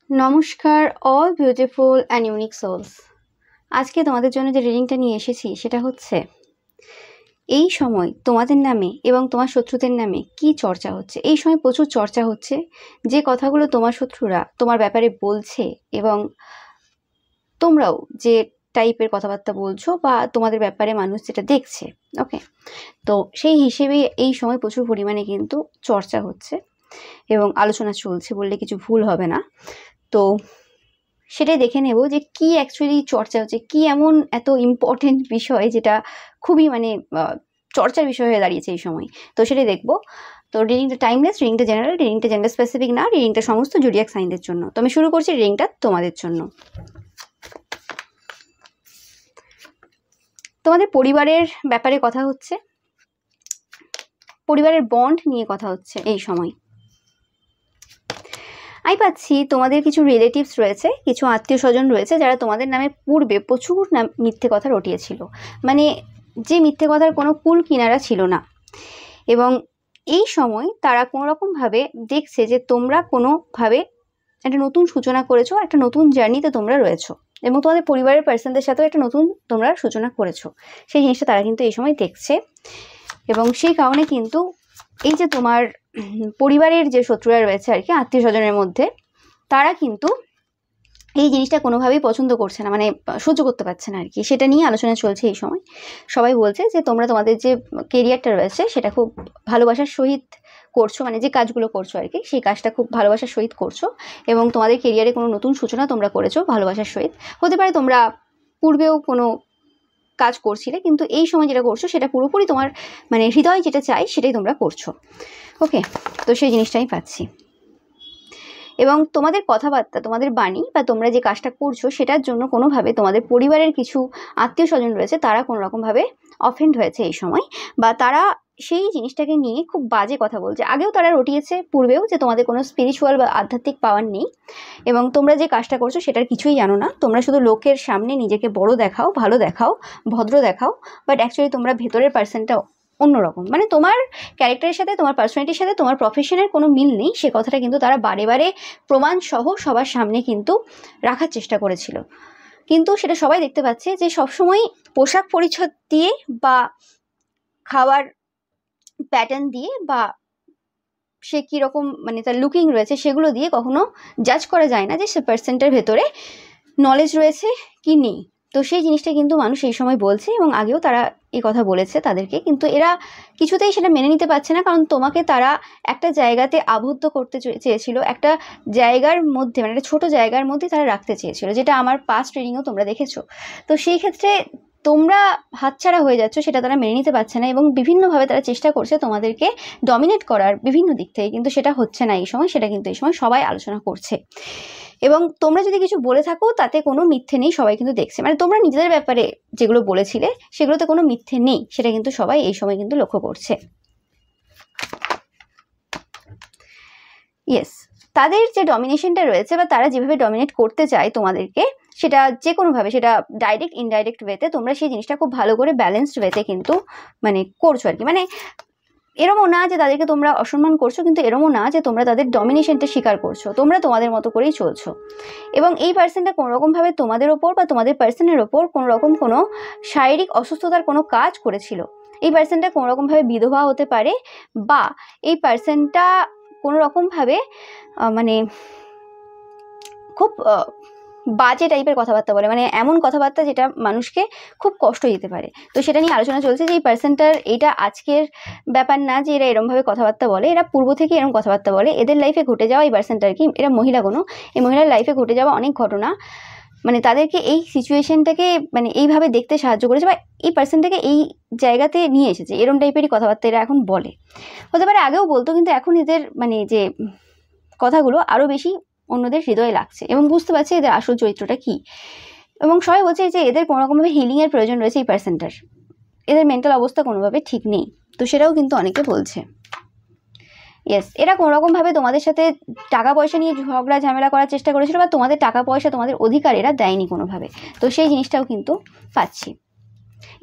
নমস্কার all beautiful and unique souls. আজকে তোমাদের জন্য যে রিডিংটা নিয়ে এসেছি সেটা হচ্ছে এই সময় তোমাদের নামে এবং তোমার শত্রুদের নামে কি চর্চা হচ্ছে। এই সময় প্রচুর চর্চা হচ্ছে, যে কথাগুলো তোমার শত্রুরা তোমার ব্যাপারে বলছে এবং তোমরাও যে টাইপের কথাবার্তা বলছো বা তোমাদের ব্যাপারে মানুষ যেটা দেখছে। ওকে, তো সেই হিসেবে এই সময় প্রচুর পরিমাণে কিন্তু চর্চা হচ্ছে এবং আলোচনা চলছে বললে কিছু ভুল হবে না। তো সেটাই দেখে নেব যে কি অ্যাকচুয়ালি চর্চা হচ্ছে, কি এমন এত ইম্পর্টেন্ট বিষয় যেটা খুবই চর্চার বিষয় হয়ে দাঁড়িয়েছে এই সময়। তো সেটাই দেখবো। তো রিডিংটা টাইমলেস, রিডিংটা জেনারেল, রিডিংটা জেন্ডার স্পেসিফিক না, রিডিংটা সমস্ত জোডিয়াক সাইনদের জন্য। তো আমি শুরু করছি রিডিংটা তোমাদের জন্য। তোমাদের পরিবারের ব্যাপারে কথা হচ্ছে, পরিবারের বন্ড নিয়ে কথা হচ্ছে এই সময়। আমি পাচ্ছি তোমাদের কিছু রিলেটিভস রয়েছে, কিছু আত্মীয় স্বজন রয়েছে যারা তোমাদের নামে পূর্বে প্রচুর মিথ্যে কথা রটিয়েছিল, মানে যে মিথ্যে কথার কোনো কুল কিনারা ছিল না। এবং এই সময় তারা কোনোরকমভাবে দেখছে যে তোমরা কোনোভাবে একটা নতুন সূচনা করেছো, একটা নতুন জার্নিতে তোমরা রয়েছো এবং তোমাদের পরিবারের পার্সনদের সাথেও একটা নতুন তোমরা সূচনা করেছো। সেই জিনিসটা তারা কিন্তু এই সময় দেখছে এবং সেই কারণে কিন্তু এই যে তোমার পরিবারের যে শত্রুরা রয়েছে আর কি, আত্মীয় স্বজনের মধ্যে, তারা কিন্তু এই জিনিসটা কোনোভাবেই পছন্দ করছে না, মানে সহ্য করতে পারছে না আর কি। সেটা নিয়ে আলোচনা চলছে এই সময়। সবাই বলছে যে তোমরা তোমাদের যে কেরিয়ারটা রয়েছে সেটা খুব ভালোবাসার সহিত করছো, মানে যে কাজগুলো করছো আর কি, সেই কাজটা খুব ভালোবাসার সহিত করছো এবং তোমাদের কেরিয়ারে কোনো নতুন সূচনা তোমরা করেছো ভালোবাসার সহিত। হতে পারে তোমরা পূর্বেও কোনো কাজ করছিলে, কিন্তু এই সময় যেটা করছো সেটা পুরোপুরি তোমার মানে হৃদয় যেটা চাই সেটাই তোমরা করছো। ওকে, তো সেই জিনিসটাই পাচ্ছি। এবং তোমাদের কথাবার্তা, তোমাদের বাণী বা তোমরা যে কাজটা করছো সেটার জন্য কোনোভাবে তোমাদের পরিবারের কিছু আত্মীয় স্বজন রয়েছে, তারা কোনো রকমভাবে অফেন্ড হয়েছে এই সময়, বা তারা সেই জিনিসটাকে নিয়ে খুব বাজে কথা বলছে। আগেও তারা রটিয়েছে পূর্বেও যে তোমাদের কোনো স্পিরিচুয়াল বা আধ্যাত্মিক পাওয়ার নেই এবং তোমরা যে কাজটা করছো সেটার কিছুই জানো না। তোমরা শুধু লোকের সামনে নিজেকে বড় দেখাও, ভালো দেখাও, ভদ্র দেখাও, বাট অ্যাকচুয়ালি তোমরা ভেতরের পার্সনটা অন্যরকম। মানে তোমার ক্যারেক্টারের সাথে, তোমার পার্সোনালিটির সাথে তোমার প্রফেশনের কোনো মিল নেই, সে কথাটা কিন্তু তারা বারে বারে প্রমাণ সহ সবার সামনে কিন্তু রাখার চেষ্টা করেছিল। কিন্তু সেটা সবাই দেখতে পাচ্ছে যে সবসময় পোশাক পরিচ্ছদ দিয়ে বা খাওয়ার প্যাটার্ন দিয়ে বা সে কীরকম মানে তার লুকিং রয়েছে সেগুলো দিয়ে কখনো জাজ করা যায় না যে সে পার্সনটার ভেতরে নলেজ রয়েছে কি নেই। তো সেই জিনিসটা কিন্তু মানুষ এই সময় বলছে এবং আগেও তারা এই কথা বলেছে তাদেরকে, কিন্তু এরা কিছুতেই সেটা মেনে নিতে পারছে না, কারণ তোমাকে তারা একটা জায়গাতে আবদ্ধ করতে চেয়েছিল, একটা জায়গার মধ্যে, মানে একটা ছোটো জায়গার মধ্যে তারা রাখতে চেয়েছিল, যেটা আমার পাস্ট রিডিংও তোমরা দেখেছো। তো সেই ক্ষেত্রে তোমরা হাতছাড়া হয়ে যাচ্ছ, সেটা তারা মেনে নিতে পারছে না এবং বিভিন্নভাবে তারা চেষ্টা করছে তোমাদেরকে ডমিনেট করার বিভিন্ন দিক থেকে, কিন্তু সেটা হচ্ছে না এই সময়। সেটা কিন্তু এই সময় সবাই আলোচনা করছে এবং তোমরা যদি কিছু বলে থাকো তাতে কোনো মিথ্যে নেই, সবাই কিন্তু দেখছে। মানে তোমরা নিজেদের ব্যাপারে যেগুলো বলেছিলে সেগুলোতে কোনো মিথ্যে নেই, সেটা কিন্তু সবাই এই সময় কিন্তু লক্ষ্য করছে। ইয়েস, তাদের যে ডমিনেশনটা রয়েছে বা তারা যেভাবে ডমিনেট করতে চায় তোমাদেরকে, সেটা যে কোনোভাবে, সেটা ডাইরেক্ট ইনডাইরেক্ট ওয়েতে, তোমরা সেই জিনিসটা খুব ভালো করে ব্যালেন্সড ওয়েতে কিন্তু মানে করছো আর কি। মানে এরমও না যে তাদেরকে তোমরা অসম্মান করছো, কিন্তু এরমও না যে তোমরা তাদের ডমিনেশনটা স্বীকার করছো। তোমরা তোমাদের মতো করেই চলছো এবং এই পার্সনটা কোনোরকমভাবে তোমাদের ওপর বা তোমাদের পার্সনের ওপর কোনোরকম কোনো শারীরিক অসুস্থতার কোনো কাজ করেছিল। এই পার্সনটা কোনোরকমভাবে বিধবা হতে পারে বা এই পার্সনটা কোনোরকমভাবে মানে খুব বাজে টাইপের কথাবার্তা বলে, মানে এমন কথাবার্তা যেটা মানুষকে খুব কষ্ট দিতে পারে। তো সেটা নিয়ে আলোচনা চলছে যে এই পার্সনটার এটা আজকের ব্যাপার না যে এরা এরমভাবে কথাবার্তা বলে, এরা পূর্ব থেকে এরম কথাবার্তা বলে। এদের লাইফে ঘটে যাওয়া, এই পার্সনটার কি, এরা মহিলা কোনো, এই মহিলার লাইফে ঘটে যাওয়া অনেক ঘটনা মানে তাদেরকে এই সিচুয়েশনটাকে মানে এইভাবে দেখতে সাহায্য করেছে বা এই পার্সনটাকে এই জায়গাতে নিয়ে এসেছে। এরম টাইপেরই কথাবার্তা এরা এখন বলে, হতে পারে আগেও বলতো, কিন্তু এখন এদের মানে যে কথাগুলো আরও বেশি অন্যদের হৃদয়ে লাগছে এবং বুঝতে পারছে এদের আসল চরিত্রটা কি। এবং সবাই বলছে যে এদের কোনোরকমভাবে হিলিংয়ের প্রয়োজন রয়েছে এই পার্সনটার, এদের মেন্টাল অবস্থা কোনোভাবে ঠিক নেই। তো সেটাও কিন্তু অনেকে বলছে। ইয়েস, এরা কোনোরকমভাবে তোমাদের সাথে টাকা পয়সা নিয়ে ঝগড়া ঝামেলা করার চেষ্টা করেছিল বা তোমাদের টাকা পয়সা, তোমাদের অধিকার এরা দেয়নি কোনোভাবে। তো সেই জিনিসটাও কিন্তু পাচ্ছি।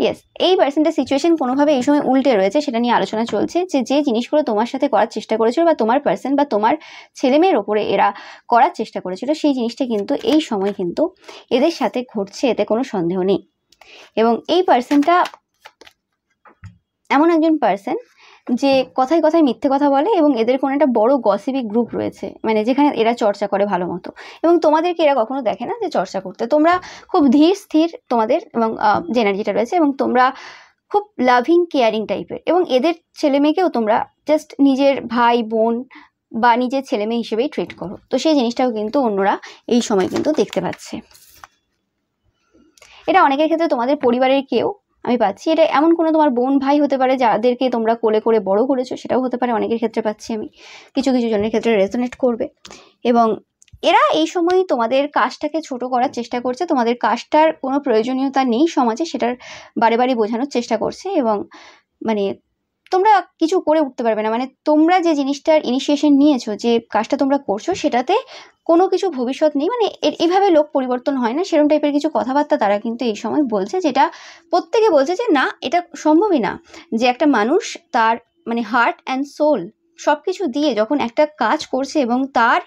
ইয়েস, এই পার্সেন্টের সিচুয়েশন কোনোভাবে এই সময় উল্টে রয়েছে, সেটা নিয়ে আলোচনা চলছে যে যে জিনিসগুলো তোমার সাথে করার চেষ্টা করেছিল বা তোমার পার্সন বা তোমার ছেলেমেয়ের ওপরে এরা করার চেষ্টা করেছিল, সেই জিনিসটা কিন্তু এই সময় কিন্তু এদের সাথে ঘটছে, এতে কোনো সন্দেহ নেই। এবং এই পার্সনটা এমন একজন পার্সন যে কথায় কথায় মিথ্যে কথা বলে, এবং এদের কোনো একটা বড় গসিপি গ্রুপ রয়েছে, মানে যেখানে এরা চর্চা করে ভালো মতো, এবং তোমাদেরকে এরা কখনো দেখে না যে চর্চা করতে। তোমরা খুব ধীর স্থির তোমাদের এবং যে এনার্জিটা রয়েছে, এবং তোমরা খুব লাভিং কেয়ারিং টাইপের, এবং এদের ছেলে মেয়েকেও তোমরা জাস্ট নিজের ভাই বোন বা নিজের ছেলে মেয়ে হিসেবেই ট্রিট করো। তো সেই জিনিসটাও কিন্তু অন্যরা এই সময় কিন্তু দেখতে পাচ্ছে। এটা অনেকের ক্ষেত্রে তোমাদের পরিবারের কেউ আমি পাচ্ছি, এটা এমন কোনো তোমার বোন ভাই হতে পারে যাদেরকে তোমরা কোলে করে বড় করেছো, সেটাও হতে পারে, অনেকের ক্ষেত্রে পাচ্ছি আমি, কিছু কিছু জনের ক্ষেত্রে রেজোনেট করবে। এবং এরা এই সময় তোমাদের কাজটাকে ছোট করার চেষ্টা করছে, তোমাদের কাজটার কোনো প্রয়োজনীয়তা নেই সমাজে, সেটার বারে বারে বোঝানোর চেষ্টা করছে, এবং মানে তোমরা কিছু করে উঠতে পারবে না, মানে তোমরা যে জিনিসটার ইনিশিয়েশন নিয়েছো, যে কাজটা তোমরা করছো, সেটাতে কোনো কিছু ভবিষ্যৎ নেই, মানে এইভাবে লোক পরিবর্তন হয় না, সেরকম টাইপের কিছু কথাবার্তা তারা কিন্তু এই সময় বলছে, যেটা প্রত্যেকে বলছে যে না, এটা সম্ভবই না যে একটা মানুষ তার মানে হার্ট অ্যান্ড সোল সব কিছু দিয়ে যখন একটা কাজ করছে, এবং তার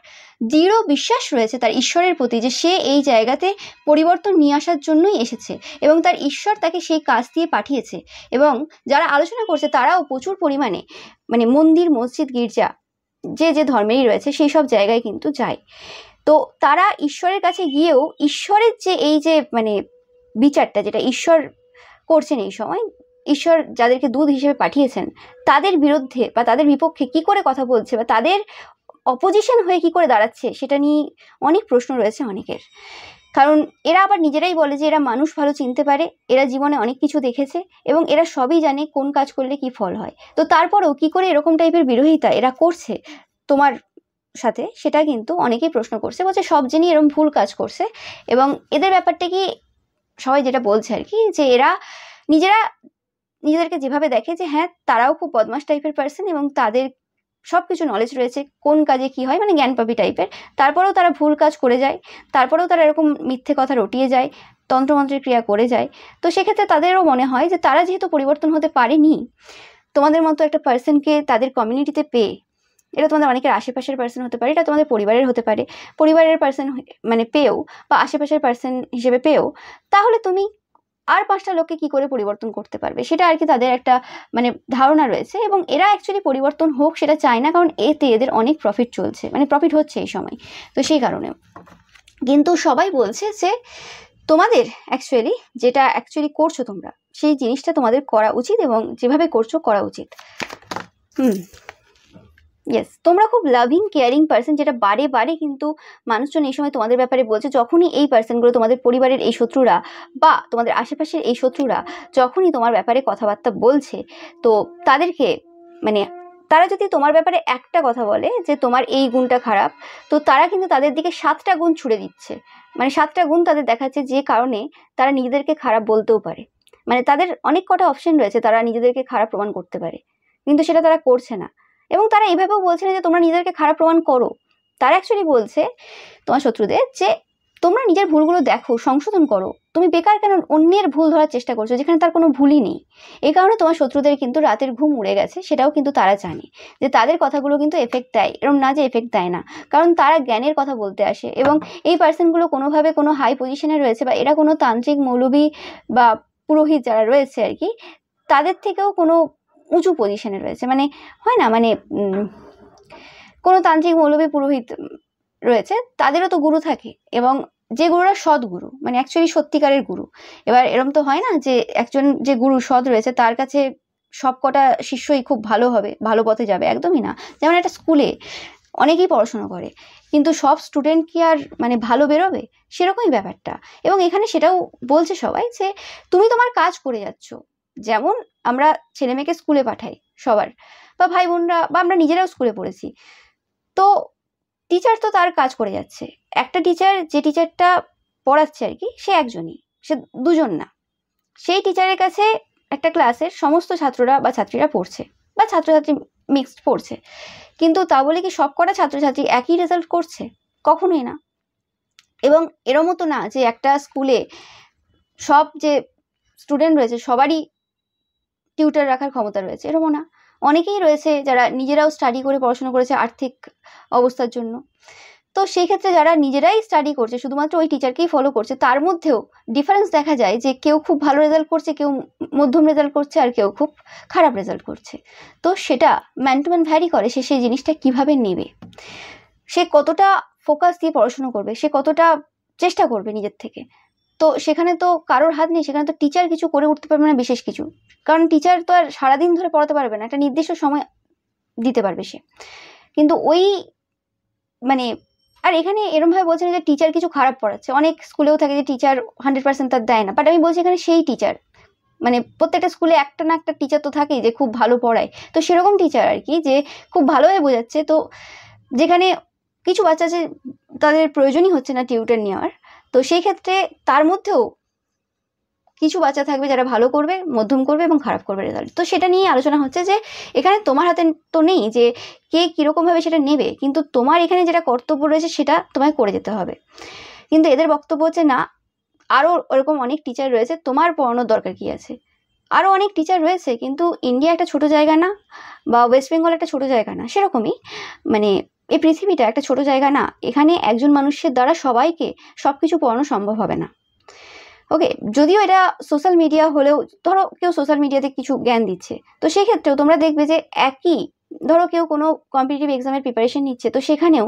দৃঢ় বিশ্বাস রয়েছে তার ঈশ্বরের প্রতি যে সে এই জায়গাতে পরিবর্তন নিয়ে আসার জন্যই এসেছে, এবং তার ঈশ্বর তাকে সেই কাজ দিয়ে পাঠিয়েছে। এবং যারা আলোচনা করছে তারাও প্রচুর পরিমাণে মানে মন্দির, মসজিদ, গির্জা, যে যে ধর্মেরই রয়েছে সেই সব জায়গায় কিন্তু যায়। তো তারা ঈশ্বরের কাছে গিয়েও ঈশ্বরের যে এই যে মানে বিচারটা যেটা ঈশ্বর করছেন এই সময়, ঈশ্বর যাদেরকে দূত হিসেবে পাঠিয়েছেন তাদের বিরুদ্ধে বা তাদের বিপক্ষে কি করে কথা বলছে বা তাদের অপোজিশন হয়ে কি করে দাঁড়াচ্ছে, সেটা নিয়ে অনেক প্রশ্ন রয়েছে অনেকের। কারণ এরা আবার নিজেরাই বলে যে এরা মানুষ ভালো চিনতে পারে, এরা জীবনে অনেক কিছু দেখেছে, এবং এরা সবই জানে কোন কাজ করলে কি ফল হয়। তো তারপরেও কি করে এরকম টাইপের বিরোধিতা এরা করছে তোমার সাথে, সেটা কিন্তু অনেকেই প্রশ্ন করছে, বলছে সব জেনেই এরকম ভুল কাজ করছে। এবং এদের ব্যাপারটা কি সবাই যেটা বলছে আর কি, যে এরা নিজেরা নিজেদেরকে যেভাবে দেখে যে হ্যাঁ তারাও খুব বদমাস টাইপের পার্সন, এবং তাদের সব কিছু নলেজ রয়েছে কোন কাজে কি হয়, মানে জ্ঞানপাপী টাইপের, তারপরেও তারা ভুল কাজ করে যায়, তারপরেও তারা এরকম মিথ্যে কথা রটিয়ে যায়, তন্ত্রমন্ত্রের ক্রিয়া করে যায়। তো সেক্ষেত্রে তাদেরও মনে হয় যে তারা যেহেতু পরিবর্তন হতে পারেনি, তোমাদের মতো একটা পার্সনকে তাদের কমিউনিটিতে পেয়ে, এটা তোমাদের অনেকের আশেপাশের পার্সন হতে পারে, এটা তোমাদের পরিবারের হতে পারে, পরিবারের পার্সন মানে পেয়েও বা আশেপাশের পার্সন হিসেবে পেয়েও, তাহলে তুমি আর 5টা লোককে কি করে পরিবর্তন করতে পারবে, সেটা আর কি তাদের একটা মানে ধারণা রয়েছে। এবং এরা অ্যাকচুয়ালি পরিবর্তন হোক সেটা চায় না, কারণ এতে এদের অনেক প্রফিট চলছে, মানে প্রফিট হচ্ছে এই সময়। তো সেই কারণে কিন্তু সবাই বলছে যে তোমাদের অ্যাকচুয়ালি যেটা অ্যাকচুয়ালি করছো তোমরা, সেই জিনিসটা তোমাদের করা উচিত, এবং যেভাবে করছো করা উচিত। ইয়েস, তোমরা খুব লাভিং কেয়ারিং পার্সন, যেটা বারে বারে কিন্তু মানুষজন এই সময় তোমাদের ব্যাপারে বলছে। যখনই এই পার্সনগুলো তোমাদের পরিবারের এই শত্রুরা বা তোমাদের আশেপাশের এই শত্রুরা যখনই তোমার ব্যাপারে কথাবার্তা বলছে, তো তাদেরকে মানে তারা যদি তোমার ব্যাপারে একটা কথা বলে যে তোমার এই গুণটা খারাপ, তো তারা কিন্তু তাদের দিকে 7টা গুণ ছুড়ে দিচ্ছে, মানে 7টা গুণ তাদের দেখাচ্ছে, যে কারণে তারা নিজেদেরকে খারাপ বলতেও পারে। মানে তাদের অনেক কটা অপশন রয়েছে, তারা নিজেদেরকে খারাপ প্রমাণ করতে পারে, কিন্তু সেটা তারা করছে না। এবং তারা এভাবেও বলছে না যে তোমরা নিজেদেরকে খারাপ প্রমাণ করো, তারা অ্যাকচুয়ালি বলছে তোমার শত্রুদের যে তোমরা নিজের ভুলগুলো দেখো, সংশোধন করো, তুমি বেকার কেন অন্যের ভুল ধরার চেষ্টা করছো যেখানে তার কোনো ভুলই নেই। এই কারণে তোমার শত্রুদের কিন্তু রাতের ঘুম উড়ে গেছে, সেটাও কিন্তু তারা জানে যে তাদের কথাগুলো কিন্তু এফেক্ট দেয়, এরকম না যে এফেক্ট দেয় না, কারণ তারা জ্ঞানের কথা বলতে আসে। এবং এই পার্সনগুলো কোনোভাবে কোনো হাই পজিশনে রয়েছে, বা এরা কোনো তান্ত্রিক, মৌলবী বা পুরোহিত যারা রয়েছে আর কি, তাদের থেকেও কোনো উঁচু পজিশনে রয়েছে, মানে হয় না মানে কোনো তান্ত্রিক, মৌলবী, পুরোহিত রয়েছে, তাদেরও তো গুরু থাকে, এবং যে গুরুরা সৎ গুরু, মানে অ্যাকচুয়ালি সত্যিকারের গুরু। এবার এরম তো হয় না যে একজন যে গুরু সৎ রয়েছে তার কাছে সব কটা শিষ্যই খুব ভালো হবে, ভালো পথে যাবে, একদমই না। যেমন একটা স্কুলে অনেকেই পড়াশোনা করে, কিন্তু সব স্টুডেন্ট কি আর মানে ভালো বেরোবে, সেরকমই ব্যাপারটা। এবং এখানে সেটাও বলছে সবাই যে তুমি তোমার কাজ করে যাচ্ছ, যেমন আমরা ছেলে মেয়েকে স্কুলে পাঠাই সবার, বা ভাই বোনরা, বা আমরা নিজেরাও স্কুলে পড়েছি, তো টিচার তো তার কাজ করে যাচ্ছে। একটা টিচার যে টিচারটা পড়াচ্ছে আর কি, সে একজনই, সে দুজন না। সেই টিচারের কাছে একটা ক্লাসের সমস্ত ছাত্ররা বা ছাত্রীরা পড়ছে, বা ছাত্রছাত্রী মিক্সড পড়ছে, কিন্তু তা বলে কি সব কটা ছাত্রছাত্রী একই রেজাল্ট করছে? কখনোই না। এবং এরমও তো না যে একটা স্কুলে সব যে স্টুডেন্ট রয়েছে সবারই টিউটার রাখার ক্ষমতা রয়েছে, এরকমও না। অনেকেই রয়েছে যারা নিজেরাও স্টাডি করে পড়াশোনা করেছে আর্থিক অবস্থার জন্য। তো সেই ক্ষেত্রে যারা নিজেরাই স্টাডি করছে, শুধুমাত্র ওই টিচারকেই ফলো করছে, তার মধ্যেও ডিফারেন্স দেখা যায় যে কেউ খুব ভালো রেজাল্ট করছে, কেউ মধ্যম রেজাল্ট করছে, আর কেউ খুব খারাপ রেজাল্ট করছে। তো সেটা ম্যান টু ম্যান ভ্যারি করে, সে সেই জিনিসটা কিভাবে নেবে, সে কতটা ফোকাস দিয়ে পড়াশোনা করবে, সে কতটা চেষ্টা করবে নিজের থেকে। তো সেখানে তো কারোর হাত নেই, সেখানে তো টিচার কিছু করে উঠতে পারবে না বিশেষ কিছু, কারণ টিচার তো আর সারাদিন ধরে পড়াতে পারবে না, একটা নির্দিষ্ট সময় দিতে পারবে সে। কিন্তু ওই মানে, আর এখানে এরমভাবে বলছে না যে টিচার কিছু খারাপ পড়াচ্ছে, অনেক স্কুলেও থাকে যে টিচার 100% তার দেয় না, বাট আমি বলছি এখানে সেই টিচার, মানে প্রত্যেকটা স্কুলে একটা না একটা টিচার তো থাকেই যে খুব ভালো পড়ায়, তো সেরকম টিচার আর কি, যে খুব ভালোভাবে বোঝাচ্ছে। তো যেখানে কিছু বাচ্চা আছে তাদের প্রয়োজনই হচ্ছে না টিউটর নেওয়ার, তো সেই ক্ষেত্রে তার মধ্যেও কিছু বাচ্চা থাকবে যারা ভালো করবে, মধ্যম করবে এবং খারাপ করবে রেজাল্ট। তো সেটা নিয়ে আলোচনা হচ্ছে যে এখানে তোমার হাতে তো নেই যে কে কীরকমভাবে সেটা নেবে, কিন্তু তোমার এখানে যেটা কর্তব্য রয়েছে সেটা তোমায় করে যেতে হবে। কিন্তু এদের বক্তব্য হচ্ছে না, আরও ওরকম অনেক টিচার রয়েছে, তোমার পড়ানোর দরকার কী আছে, আরও অনেক টিচার রয়েছে, কিন্তু ইন্ডিয়া একটা ছোট জায়গা না, বা ওয়েস্ট বেঙ্গল একটা ছোট জায়গা না, সেরকমই মানে এই পৃথিবীটা একটা ছোট জায়গা না, এখানে একজন মানুষের দ্বারা সবাইকে সব কিছু পড়ানো সম্ভব হবে না। ওকে, যদিও এটা সোশ্যাল মিডিয়া হলেও, ধরো কেউ সোশ্যাল মিডিয়াতে কিছু জ্ঞান দিচ্ছে, তো সেই ক্ষেত্রেও তোমরা দেখবে যে একই, ধরো কেউ কোনো কম্পিটিটিভ এক্সামের প্রিপারেশন নিচ্ছে, তো সেখানেও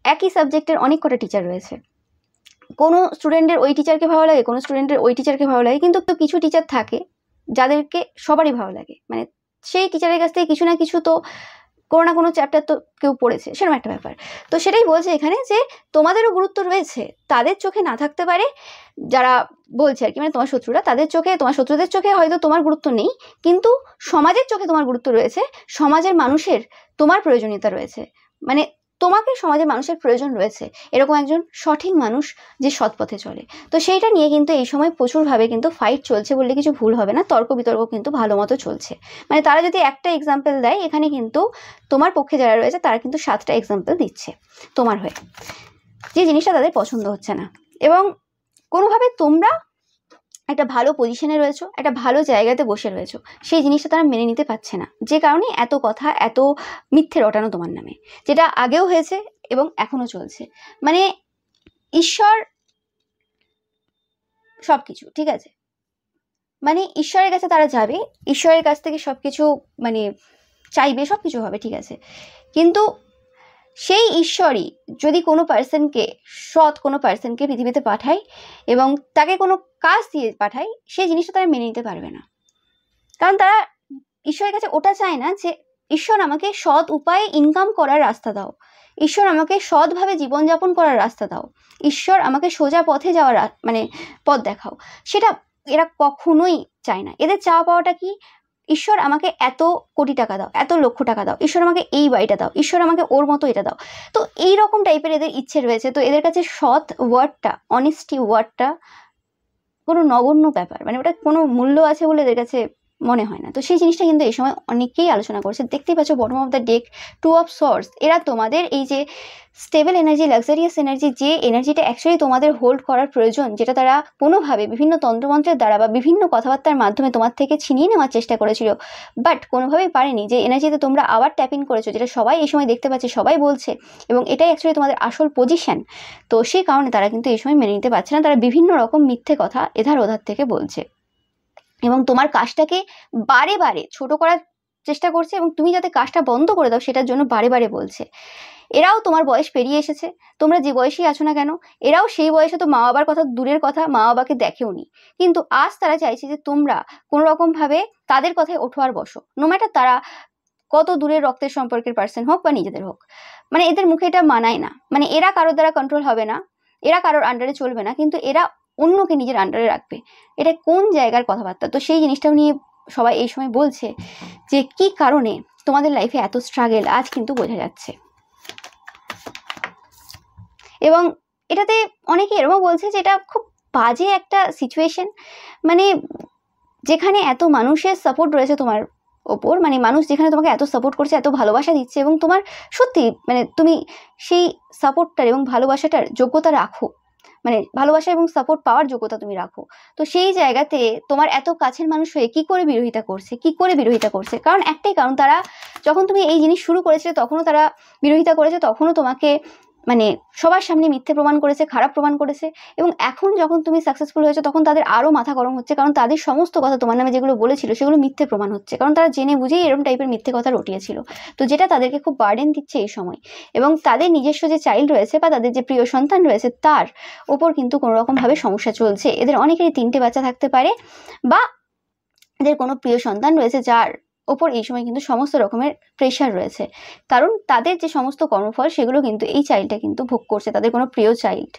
একই সাবজেক্টের অনেক কটা টিচার রয়েছে, কোনো স্টুডেন্টের ওই টিচারকে ভালো লাগে, কোনো স্টুডেন্টের ওই টিচারকে ভালো লাগে, কিন্তু তো কিছু টিচার থাকে যাদেরকে সবারই ভালো লাগে, মানে সেই টিচারের কাছ থেকে কিছু না কিছু তো কোনো না কোনো চ্যাপ্টার তো কেউ পড়েছে, সেরকম একটা ব্যাপার। তো সেটাই বলছে এখানে যে তোমাদেরও গুরুত্ব রয়েছে, তাদের চোখে না থাকতে পারে, যারা বলছে আর কি, মানে তোমার শত্রুরা, তাদের চোখে, তোমার শত্রুদের চোখে হয়তো তোমার গুরুত্ব নেই, কিন্তু সমাজের চোখে তোমার গুরুত্ব রয়েছে, সমাজের মানুষের তোমার প্রয়োজনীয়তা রয়েছে, মানে তোমাকে সমাজের মানুষের প্রয়োজন রয়েছে, এরকম একজন সঠিক মানুষ যে সৎ পথে চলে। তো সেইটা নিয়ে কিন্তু এই সময় প্রচুরভাবে কিন্তু ফাইট চলছে বললে কিছু ভুল হবে না, তর্ক বিতর্ক কিন্তু ভালো মতো চলছে। মানে তারা যদি একটা এক্সাম্পল দেয়, এখানে কিন্তু তোমার পক্ষে যারা রয়েছে তারা কিন্তু 7টা এক্সাম্পল দিচ্ছে তোমার হয়ে, যে জিনিসটা তাদের পছন্দ হচ্ছে না। এবং কোনোভাবে তোমরা একটা ভালো পজিশনে রয়েছো, একটা ভালো জায়গাতে বসে রয়েছো, সেই জিনিসটা তারা মেনে নিতে পারছে না, যে কারণে এত কথা, এত মিথ্যে রটানো তোমার নামে, যেটা আগেও হয়েছে এবং এখনো চলছে। মানে ঈশ্বর সব কিছু ঠিক আছে, মানে ঈশ্বরের কাছে তারা যাবে, ঈশ্বরের কাছ থেকে সব কিছু মানে চাইবে, সব কিছু হবে ঠিক আছে, কিন্তু সেই ঈশ্বরই যদি কোনো পার্সনকে, সৎ কোনো পার্সনকে পৃথিবীতে পাঠায় এবং তাকে কোনো কাজ দিয়ে পাঠায়, সেই জিনিসটা তারা মেনে নিতে পারবে না। কারণ তারা ঈশ্বরের কাছে ওটা চায় না যে ঈশ্বর আমাকে সৎ উপায়ে ইনকাম করার রাস্তা দাও, ঈশ্বর আমাকে সৎভাবে জীবনযাপন করার রাস্তা দাও, ঈশ্বর আমাকে সোজা পথে যাওয়ার মানে পথ দেখাও, সেটা এরা কখনোই চায় না। এদের চাওয়া পাওয়াটা কি, ঈশ্বর আমাকে এত কোটি টাকা দাও, এত লক্ষ টাকা দাও, ঈশ্বর আমাকে এই বাড়িটা দাও, ঈশ্বর আমাকে ওর মতো এটা দাও। তো এইরকম টাইপের এদের ইচ্ছে রয়েছে। তো এদের কাছে সৎ ওয়ার্ডটা, অনেস্টি ওয়ার্ডটা কোনো নগণ্য ব্যাপার, মানে ওটা কোনো মূল্য আছে বলে এদের কাছে মনে হয় না। তো সেই জিনিসটা কিন্তু এই সময় অনেকেই আলোচনা করছে। দেখতেই পাচ্ছ bottom of the day, 2 of swords. এরা তোমাদের এই যে স্টেবল এনার্জি, লাক্সারিয়াস এনার্জি, যে এনার্জিটা অ্যাকচুয়ালি তোমাদের হোল্ড করার প্রয়োজন, যেটা তারা কোনোভাবে বিভিন্ন তন্ত্রমন্ত্রের দ্বারা বা বিভিন্ন কথাবার্তার মাধ্যমে তোমার থেকে ছিনিয়ে নেওয়ার চেষ্টা করেছিল, বাট কোনোভাবেই পারেনি, যে এনার্জিতে তোমরা আবার ট্যাপ ইন করেছো, যেটা সবাই এই সময় দেখতে পাচ্ছে, সবাই বলছে, এবং এটাই অ্যাকচুয়ালি তোমাদের আসল পজিশন। তো সেই কারণে তারা কিন্তু এই সময় মেনে নিতে পারছে না, তারা বিভিন্ন রকম মিথ্যে কথা এধার ওধার থেকে বলছে এবং তোমার কাজটাকে বারে বারে ছোট করার চেষ্টা করছে, এবং তুমি যাতে কাজটা বন্ধ করে দাও সেটার জন্য বারে বারে বলছে। এরাও তোমার বয়স পেরিয়ে এসেছে, তোমরা যে বয়সেই আছো না কেন, এরাও সেই বয়সে তো মা বাবার কথা দূরের কথা, মা বাবাকে দেখেও নি, কিন্তু আজ তারা চাইছে যে তোমরা কোনো রকমভাবে তাদের কথায় ওঠো আর বসো, নো ম্যাটার তারা কত দূরের রক্তের সম্পর্কের পার্সন হোক বা নিজেদের হোক। মানে এদের মুখে এটা মানায় না, মানে এরা কারোর দ্বারা কন্ট্রোল হবে না, এরা কারোর আন্ডারে চলবে না, কিন্তু এরা অন্যকে নিজের আন্ডারে রাখবে। এটা কোন জায়গার কথাবার্তা? তো সেই জিনিসটাও নিয়ে সবাই এই সময় বলছে যে কি কারণে তোমাদের লাইফে এত স্ট্রাগল, আজ কিন্তু বোঝা যাচ্ছে। এবং এটাতে অনেকে এরকম বলছে যে এটা খুব বাজে একটা সিচুয়েশন, মানে যেখানে এত মানুষের সাপোর্ট রয়েছে তোমার ওপর, মানে মানুষ যেখানে তোমাকে এত সাপোর্ট করছে, এত ভালোবাসা দিচ্ছে, এবং তোমার সত্যি মানে তুমি সেই সাপোর্টটার এবং ভালোবাসাটার যোগ্যতা রাখো, মানে ভালোবাসা এবং সাপোর্ট পাওয়ার যোগ্যতা তুমি রাখো। তো সেই জায়গাতে তোমার এত কাছের মানুষ হয়ে কি করে বিরোধিতা করছে, কারণ একটাই কারণ, তারা যখন তুমি এই জিনিস শুরু করেছিলে তখনও তারা বিরোধিতা করেছে, তখনও তোমাকে মানে সবার সামনে মিথ্যে প্রমাণ করেছে, খারাপ প্রমাণ করেছে। এবং এখন যখন তুমি সাকসেসফুল হয়েছো তখন তাদের আরও মাথা গরম হচ্ছে, কারণ তাদের সমস্ত কথা তোমার নামে যেগুলো বলেছিল সেগুলো মিথ্যে প্রমাণ হচ্ছে, কারণ তারা জেনে বুঝেই এরকম টাইপের মিথ্যে কথা রটিয়েছিল। তো যেটা তাদেরকে খুব বার্ডেন দিচ্ছে এই সময়। এবং তাদের নিজস্ব যে চাইল্ড রয়েছে বা তাদের যে প্রিয় সন্তান রয়েছে তার ওপর কিন্তু কোনো রকমভাবে সমস্যা চলছে। এদের অনেকেরই 3টে বাচ্চা থাকতে পারে, বা এদের কোনো প্রিয় সন্তান রয়েছে যার ওপর এই সময় কিন্তু সমস্ত রকমের প্রেশার রয়েছে, কারণ তাদের যে সমস্ত কর্মফল সেগুলো কিন্তু এই চাইল্ডটা কিন্তু ভোগ করছে, তাদের কোনো প্রিয় চাইল্ড।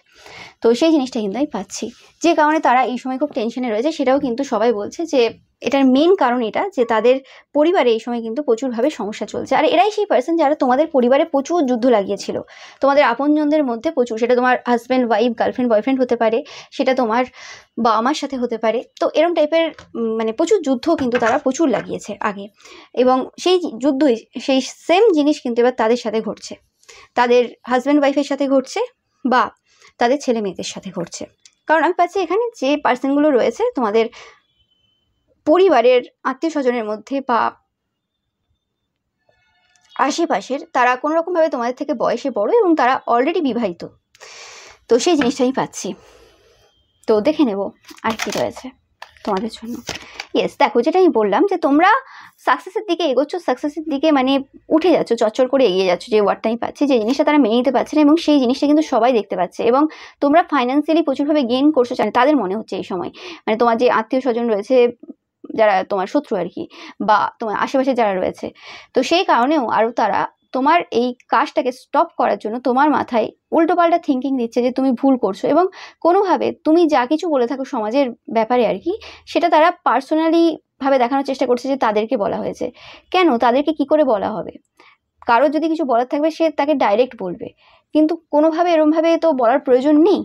তো সেই জিনিসটা কিন্তু আমি পাচ্ছি, যে কারণে তারা এই সময় খুব টেনশনে রয়েছে। সেটাও কিন্তু সবাই বলছে যে এটার মেন কারণ এটা, যে তাদের পরিবারে এই সময় কিন্তু প্রচুরভাবে সমস্যা চলছে। আর এরাই সেই পার্সন যারা তোমাদের পরিবারে প্রচুর যুদ্ধ লাগিয়েছিল, তোমাদের আপনজনদের মধ্যে প্রচুর, সেটা তোমার হাজব্যান্ড ওয়াইফ গার্লফ্রেন্ড বয়ফ্রেন্ড হতে পারে, সেটা তোমার বাবা মার সাথে হতে পারে। তো এরকম টাইপের মানে প্রচুর যুদ্ধ কিন্তু তারা প্রচুর লাগিয়েছে আগে, এবং সেই যুদ্ধই সেই সেম জিনিস কিন্তু এবার তাদের সাথে ঘটছে, তাদের হাজব্যান্ড ওয়াইফের সাথে ঘটছে বা তাদের ছেলে মেয়েদের সাথে ঘটছে। কারণ আমি পাচ্ছি এখানে যে পার্সনগুলো রয়েছে তোমাদের পরিবারের আত্মীয় স্বজনের মধ্যে বা আশেপাশের, তারা কোনো রকমভাবে তোমাদের থেকে বয়সে বড় এবং তারা অলরেডি বিবাহিত। তো সেই জিনিসটা আমি পাচ্ছি। তো দেখে নেব আর কি রয়েছে তোমাদের জন্য। ইয়েস, দেখো যেটা আমি বললাম যে তোমরা সাকসেসের দিকে এগোচ্ছ, সাকসেসের দিকে মানে উঠে যাচ্ছ, চচ্চর করে এগিয়ে যাচ্ছ, যে ওয়ার্ডটা আমি পাচ্ছি, যে জিনিসটা তারা মেনে নিতে পারছে না, এবং সেই জিনিসটা কিন্তু সবাই দেখতে পাচ্ছে। এবং তোমরা ফাইন্যান্সিয়ালি প্রচুরভাবে গেইন করছো তাদের মনে হচ্ছে এই সময়, মানে তোমার যে আত্মীয় স্বজন রয়েছে যারা তোমার শত্রু আর কি, বা তোমার আশেপাশে যারা রয়েছে, তো সেই কারণেও আরও তারা তোমার এই কাজটাকে স্টপ করার জন্য তোমার মাথায় উল্টোপাল্টা থিঙ্কিং দিচ্ছে যে তুমি ভুল করছো, এবং কোনোভাবে তুমি যা কিছু বলে থাকো সমাজের ব্যাপারে আর কি, সেটা তারা পার্সোনালি ভাবে দেখানোর চেষ্টা করছে যে তাদেরকে বলা হয়েছে। কেন তাদেরকে কি করে বলা হবে? কারোর যদি কিছু বলার থাকবে সে তাকে ডাইরেক্ট বলবে, কিন্তু কোনোভাবে এরমভাবে তো বলার প্রয়োজন নেই।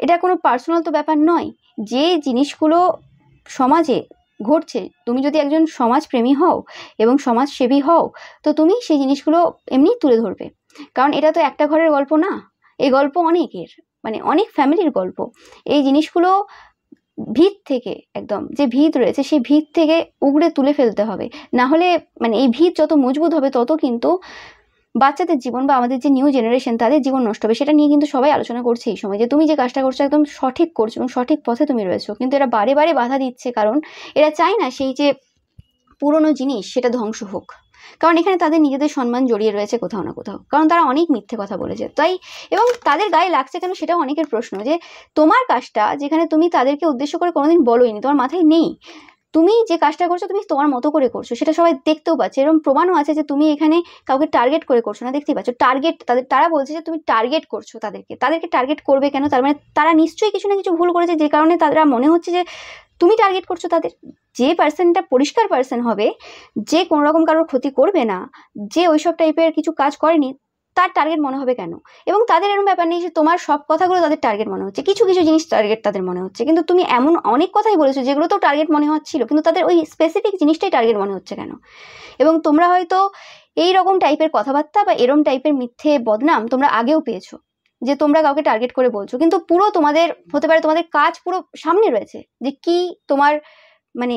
এটা কোনো পার্সোনাল তো ব্যাপার নয়। যে জিনিসগুলো সমাজে ঘটছে, তুমি যদি একজন সমাজপ্রেমী হও এবং সমাজসেবী হও, তো তুমি সেই জিনিসগুলো এমনিই তুলে ধরবে, কারণ এটা তো একটা ঘরের গল্প না, এই গল্প অনেকের, মানে অনেক ফ্যামিলির গল্প। এই জিনিসগুলো ভিত থেকে, একদম যে ভিত রয়েছে সেই ভিত থেকে উগড়ে তুলে ফেলতে হবে, না হলে মানে এই ভিত যত মজবুত হবে তত কিন্তু বাচ্চাদের জীবন বা আমাদের যে নিউ জেনারেশন তাদের জীবন নষ্ট হবে। সেটা নিয়ে কিন্তু সবাই আলোচনা করছে এই সময়, যে তুমি যে কাজটা করছো একদম সঠিক করছো এবং সঠিক পথে তুমি রয়েছো, কিন্তু এরা বারে বারে বাধা দিচ্ছে, কারণ এরা চায় না সেই যে পুরনো জিনিস সেটা ধ্বংস হোক, কারণ এখানে তাদের নিজেদের সম্মান জড়িয়ে রয়েছে কোথাও না কোথাও, কারণ তারা অনেক মিথ্যে কথা বলেছে তাই। এবং তাদের গায়ে লাগছে কেন সেটাও অনেকের প্রশ্ন, যে তোমার কাজটা যেখানে তুমি তাদেরকে উদ্দেশ্য করে কোনোদিন বলোইনি, তোমার মাথায় নেই, তুমি যে কাজটা করছো তুমি তোমার মতো করে করছো, সেটা সবাই দেখতেও পাচ্ছে, এরকম প্রমাণও আছে যে তুমি এখানে কাউকে টার্গেট করে করছো না, দেখতেই পাচ্ছ টার্গেট তারা বলছে যে তুমি টার্গেট করছো তাদেরকে টার্গেট করবে কেন? তার মানে তারা নিশ্চয়ই কিছু না কিছু ভুল করেছে, যে কারণে তারা মনে হচ্ছে যে তুমি টার্গেট করছো তাদের। যে পার্সনটা পরিষ্কার পার্সন হবে, যে কোনো রকম কারোর ক্ষতি করবে না, যে ওইসব টাইপের কিছু কাজ করেনি, তার টার্গেট মনে হবে কেন? এবং তাদের এরকম ব্যাপার নেই যে তোমার সব কথাগুলো তাদের টার্গেট মনে হচ্ছে, কিছু কিছু জিনিস টার্গেট তাদের মনে হচ্ছে, কিন্তু তুমি এমন অনেক কথাই বলেছো যেগুলো তো টার্গেট মনে হচ্ছিল, কিন্তু তাদের ওই স্পেসিফিক জিনিসটাই টার্গেট মনে হচ্ছে কেন? এবং তোমরা হয়তো এই রকম টাইপের কথাবার্তা বা এরকম টাইপের মিথ্যে বদনাম তোমরা আগেও পেয়েছো, যে তোমরা কাউকে টার্গেট করে বলছো, কিন্তু পুরো তোমাদের হতে পারে তোমাদের কাজ পুরো সামনে রয়েছে, যে কি তোমার মানে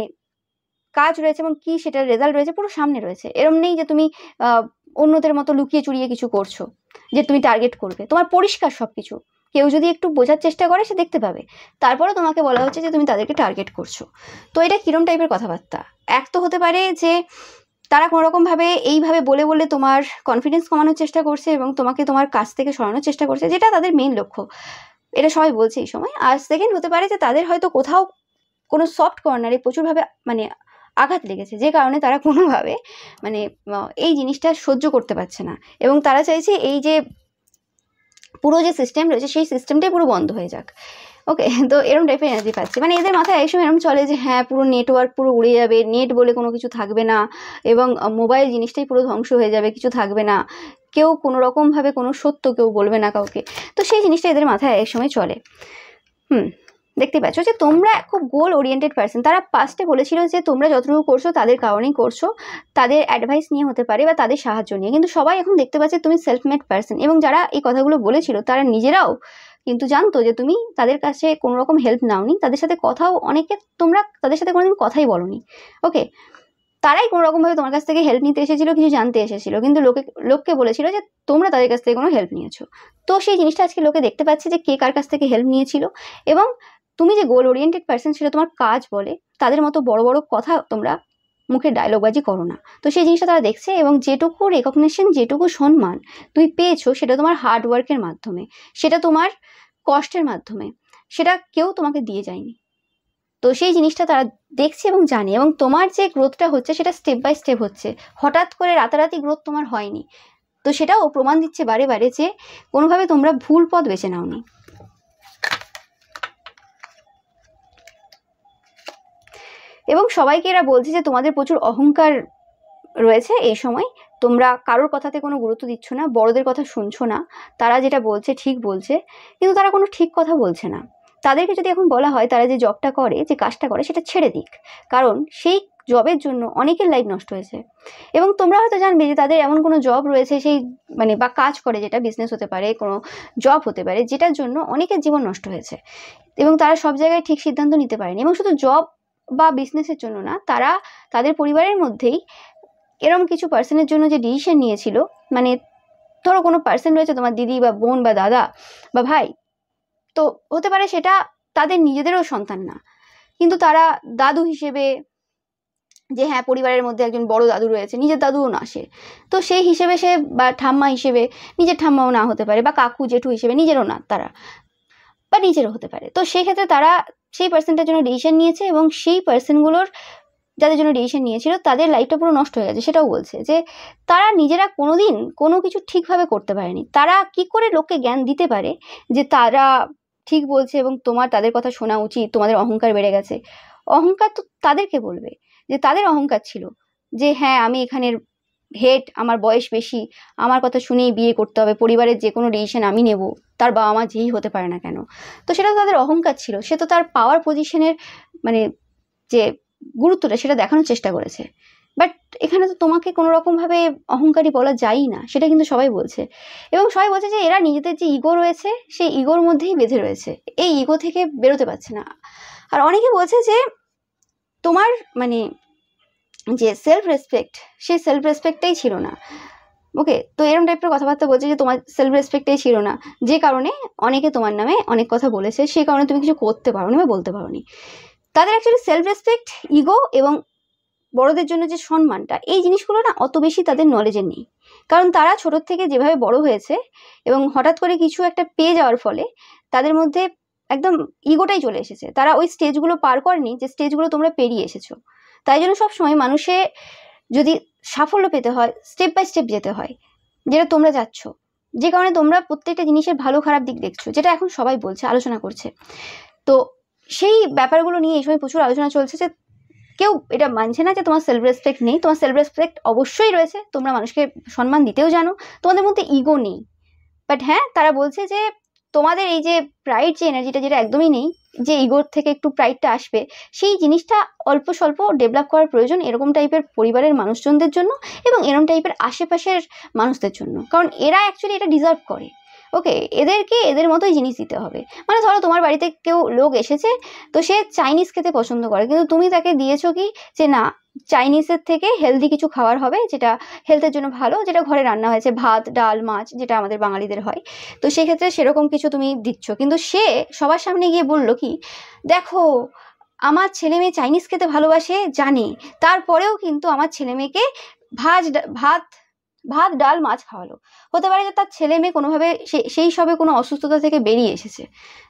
কাজ রয়েছে এবং কি সেটার রেজাল্ট রয়েছে পুরো সামনে রয়েছে। এরম নেই যে তুমি অন্যদের মতো লুকিয়ে চুরিয়ে কিছু করছো যে তুমি টার্গেট করবে, তোমার পরিষ্কার সব কিছু। কেউ যদি একটু বোঝার চেষ্টা করে সে দেখতে পাবে, তারপরে তোমাকে বলা হচ্ছে যে তুমি তাদেরকে টার্গেট করছো। তো এটা কিরম টাইপের কথাবার্তা? এক তো হতে পারে যে তারা কোনোরকমভাবে এইভাবে বলে বলে তোমার কনফিডেন্স কমানোর চেষ্টা করছে এবং তোমাকে তোমার কাছ থেকে সরানোর চেষ্টা করছে, যেটা তাদের মেইন লক্ষ্য, এটা সবাই বলছে এই সময়। আর সেকেন্ড হতে পারে যে তাদের হয়তো কোথাও কোনো সফট কর্নারে প্রচুরভাবে মানে আঘাত লেগেছে, যে কারণে তারা কোনোভাবে মানে এই জিনিসটা সহ্য করতে পারছে না, এবং তারা চাইছে এই যে পুরো যে সিস্টেম রয়েছে সেই সিস্টেমটাই পুরো বন্ধ হয়ে যাক। ওকে, তো এরকম টাইপের এনার্জি পাচ্ছে, মানে এদের মাথায় এই সময় এরকম চলে যে হ্যাঁ পুরো নেটওয়ার্ক পুরো উড়ে যাবে, নেট বলে কোনো কিছু থাকবে না, এবং মোবাইল জিনিসটাই পুরো ধ্বংস হয়ে যাবে, কিছু থাকবে না, কেউ কোনো রকমভাবে কোনো সত্য কেউ বলবে না কাউকে। তো সেই জিনিসটা এদের মাথায় এক সময় চলে। দেখতে পাচ্ছ যে তোমরা খুব গোল ওরিয়েন্টেড পার্সন। তারা পাস্টে বলেছিল যে তোমরা যতটুকু করছো তাদের কারণেই করছো, তাদের অ্যাডভাইস নিয়ে হতে পারে বা তাদের সাহায্য নিয়ে, কিন্তু সবাই এখন দেখতে পাচ্ছে তুমি সেলফ মেড পার্সন, এবং যারা এই কথাগুলো বলেছিল তারা নিজেরাও কিন্তু জানতো যে তুমি তাদের কাছে কোনো রকম হেল্প নাওনি, তাদের সাথে কথাও অনেকে তোমরা তাদের সাথে কোনোদিন কথাই বলোনি। ওকে, তারাই কোনো রকমভাবে তোমার কাছ থেকে হেল্প নিতে এসেছিলো, কিছু জানতে এসেছিলো, কিন্তু লোককে বলেছিল যে তোমরা তাদের কাছ থেকে কোনো হেল্প নিয়েছো। তো সেই জিনিসটা আজকে লোকে দেখতে পাচ্ছে যে কে কার কাছ থেকে হেল্প নিয়েছিল। এবং তুমি যে গোল ওরিয়েন্টেড পার্সন ছিল, তোমার কাজ বলে তাদের মতো বড় বড় কথা তোমরা মুখে ডায়লগবাজি করো না। তো সেই জিনিসটা তারা দেখছে, এবং যেটুকু রেকগনিশন, যেটুকু সম্মান তুমি পেয়েছো, সেটা তোমার হার্ডওয়ার্কের মাধ্যমে, সেটা তোমার কষ্টের মাধ্যমে, সেটা কেউ তোমাকে দিয়ে যায়নি। তো সেই জিনিসটা তারা দেখছে এবং জানে, এবং তোমার যে গ্রোথটা হচ্ছে সেটা স্টেপ বাই স্টেপ হচ্ছে, হঠাৎ করে রাতারাতি গ্রোথ তোমার হয়নি। তো সেটাও প্রমাণ দিচ্ছে বারে বারে যে কোনোভাবে তোমরা ভুল পথ বেছে নাওনি। এবং সবাইকে এরা বলছে যে তোমাদের প্রচুর অহংকার রয়েছে এই সময়, তোমরা কারোর কথাতে কোনো গুরুত্ব দিচ্ছ না, বড়দের কথা শুনছো না, তারা যেটা বলছে ঠিক বলছে, কিন্তু তারা কোনো ঠিক কথা বলছে না। তাদেরকে যদি এখন বলা হয় তারা যে জবটা করে, যে কাজটা করে, সেটা ছেড়ে দিক, কারণ সেই জবের জন্য অনেকের লাইফ নষ্ট হয়েছে। এবং তোমরা হয়তো জানবে যে তাদের এমন কোনো জব রয়েছে, সেই মানে বা কাজ করে, যেটা বিজনেস হতে পারে, কোনো জব হতে পারে, যেটার জন্য অনেকের জীবন নষ্ট হয়েছে, এবং তারা সব জায়গায় ঠিক সিদ্ধান্ত নিতে পারেনি। এবং শুধু জব বা বিজনেসের জন্য না, তারা তাদের পরিবারের মধ্যেই এরকম কিছু পার্সনের জন্য যে ডিসিশন নিয়েছিল, মানে ধরো কোনো পার্সন রয়েছে, তোমার দিদি বা বোন বা দাদা বা ভাই, তো হতে পারে সেটা তাদের নিজেদেরও সন্তান না, কিন্তু তারা দাদু হিসেবে, যে হ্যাঁ পরিবারের মধ্যে একজন বড় দাদু রয়েছে, নিজের দাদুও না সে, তো সেই হিসেবে সে, বা ঠাম্মা হিসেবে নিজের ঠাম্মাও না হতে পারে, বা কাকু জেঠু হিসেবে নিজেরও না তারা, বা নিজেরও হতে পারে। তো সেই ক্ষেত্রে তারা সেই পার্সনটার জন্য ডিসিশন নিয়েছে, এবং সেই পার্সনগুলোর যাদের জন্য ডিসিশন নিয়েছিল তাদের লাইফটা পুরো নষ্ট হয়ে গেছে। সেটাও বলছে যে তারা নিজেরা কোনোদিন কোনো কিছু ঠিকভাবে করতে পারেনি। তারা কি করে লোককে জ্ঞান দিতে পারে যে তারা ঠিক বলছে এবং তোমার তাদের কথা শোনা উচিত, তোমাদের অহংকার বেড়ে গেছে। অহংকার তো তাদেরকে বলবে যে তাদের অহংকার ছিল যে হ্যাঁ আমি এখানের হেড, আমার বয়স বেশি, আমার কথা শুনেই বিয়ে করতে হবে, পরিবারের যে কোনো ডিসিশন আমি নেব, তার বাবা মা যেই হতে পারে না কেন। তো সেটা তো তাদের অহংকার ছিল, সে তো তার পাওয়ার পজিশনের মানে যে গুরুত্বটা সেটা দেখানোর চেষ্টা করেছে। বাট এখানে তো তোমাকে কোনো রকমভাবে অহংকারী বলা যায়ই না, সেটা কিন্তু সবাই বলছে। এবং সবাই বলছে যে এরা নিজেদের যে ইগো রয়েছে, সেই ইগোর মধ্যেই বেঁধে রয়েছে, এই ইগো থেকে বেরোতে পারছে না। আর অনেকে বলছে যে তোমার মানে যে সেলফ রেসপেক্ট, সেই সেলফ রেসপেক্টটাই ছিল না। ওকে, তো এরকম টাইপের কথাবার্তা বলছে যে তোমার সেলফ রেসপেক্টটাই ছিল না, যে কারণে অনেকে তোমার নামে অনেক কথা বলেছে, সেই কারণে তুমি কিছু করতে পারোনি বা বলতে পারোনি। তাদের অ্যাকচুয়ালি সেলফ রেসপেক্ট, ইগো এবং বড়দের জন্য যে সম্মানটা, এই জিনিসগুলো না অত বেশি তাদের নলেজে নেই। কারণ তারা ছোটোর থেকে যেভাবে বড় হয়েছে, এবং হঠাৎ করে কিছু একটা পেয়ে যাওয়ার ফলে তাদের মধ্যে একদম ইগোটাই চলে এসেছে। তারা ওই স্টেজগুলো পার করেনি যে স্টেজগুলো তোমরা পেরিয়ে এসেছো। তাই জন্য সবসময় মানুষে যদি সাফল্য পেতে হয়, স্টেপ বাই স্টেপ যেতে হয়, যেটা তোমরা যাচ্ছ, যে কারণে তোমরা প্রত্যেকটা জিনিসের ভালো খারাপ দিক দেখছো, যেটা এখন সবাই বলছে, আলোচনা করছে। তো সেই ব্যাপারগুলো নিয়ে এই সময় প্রচুর আলোচনা চলছে যে কেউ এটা মানছে না যে তোমার সেলফ রেসপেক্ট নেই। তোমার সেলফ রেসপেক্ট অবশ্যই রয়েছে, তোমরা মানুষকে সম্মান দিতেও জানো, তোমাদের মধ্যে ইগো নেই। বাট হ্যাঁ, তারা বলছে যে তোমাদের এই যে প্রাইড, যে এনার্জিটা, যেটা একদমই নেই, যে ইগোর থেকে একটু প্রাইডটা আসবে, সেই জিনিসটা অল্প স্বল্প ডেভেলপ করার প্রয়োজন এরকম টাইপের পরিবারের মানুষজনদের জন্য, এবং এরকম টাইপের আশেপাশের মানুষদের জন্য, কারণ এরা অ্যাকচুয়ালি এটা ডিজার্ভ করে। ওকে, এদেরকে এদের মতোই জিনিস দিতে হবে। মানে ধরো তোমার বাড়িতে কেউ লোক এসেছে, তো সে চাইনিজ খেতে পছন্দ করে, কিন্তু তুমি তাকে দিয়েছো কি যে না, চাইনিজের থেকে হেলদি কিছু খাবার হবে, যেটা হেলথের জন্য ভালো, যেটা ঘরে রান্না হয়েছে, ভাত ডাল মাছ, যেটা আমাদের বাঙালিদের হয়। তো সেক্ষেত্রে সেরকম কিছু তুমি দিচ্ছ, কিন্তু সে সবার সামনে গিয়ে বললো কি, দেখো আমার ছেলে মেয়ে চাইনিজ খেতে ভালোবাসে জানে, তারপরেও কিন্তু আমার ছেলে মেয়েকে ভাত ভাত ডাল মাছ খাওয়ালো। হতে পারে যে তার ছেলে মেয়ে কোনোভাবে সেই সবে কোনো অসুস্থতা থেকে বেরিয়ে এসেছে,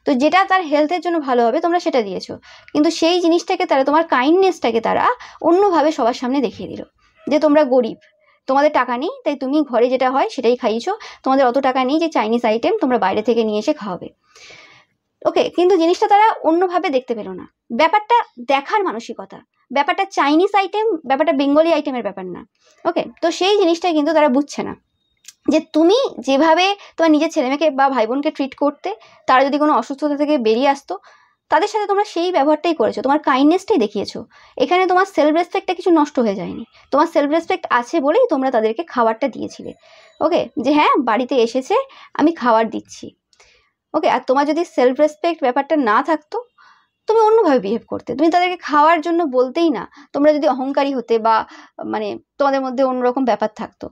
তো যেটা তার হেলথের জন্য ভালো হবে তোমরা সেটা দিয়েছো, কিন্তু সেই জিনিসটাকে তারা, তোমার কাইন্ডনেসটাকে তারা অন্যভাবে সবার সামনে দেখিয়ে দিল যে তোমরা গরিব, তোমাদের টাকা নেই, তাই তুমি ঘরে যেটা হয় সেটাই খাইয়েছো, তোমাদের অত টাকা নেই যে চাইনিজ আইটেম তোমরা বাইরে থেকে নিয়ে এসে খাওয়াবে। ওকে, কিন্তু জিনিসটা তারা অন্যভাবে দেখতে পেলো না। ব্যাপারটা দেখার মানসিকতা, ব্যাপারটা চাইনিজ আইটেম, ব্যাপারটা বেঙ্গলি আইটেমের ব্যাপার না। ওকে, তো সেই জিনিসটা কিন্তু তারা বুঝছে না যে তুমি যেভাবে তোমার নিজের ছেলেমেয়েকে বা ভাই বোনকে ট্রিট করতে, তারা যদি কোনো অসুস্থতা থেকে বেরিয়ে আসতো, তাদের সাথে তোমরা সেই ব্যবহারটাই করেছো, তোমার কাইন্ডনেসটাই দেখিয়েছো। এখানে তোমার সেলফ রেসপেক্টটা কিছু নষ্ট হয়ে যায়নি, তোমার সেলফ রেসপেক্ট আছে বলেই তোমরা তাদেরকে খাবারটা দিয়েছিলে। ওকে, যে হ্যাঁ বাড়িতে এসেছে, আমি খাবার দিচ্ছি। ওকে, আর তোমার যদি সেলফ রেসপেক্ট ব্যাপারটা না থাকতো, তুমি অন্যভাবে বিহেভ করতে, তুমি তাদেরকে খাওয়ার জন্য বলতেই না, তোমরা যদি অহংকারী হতে বা মানে তোমাদের মধ্যে অন্যরকম ব্যাপার থাকতো,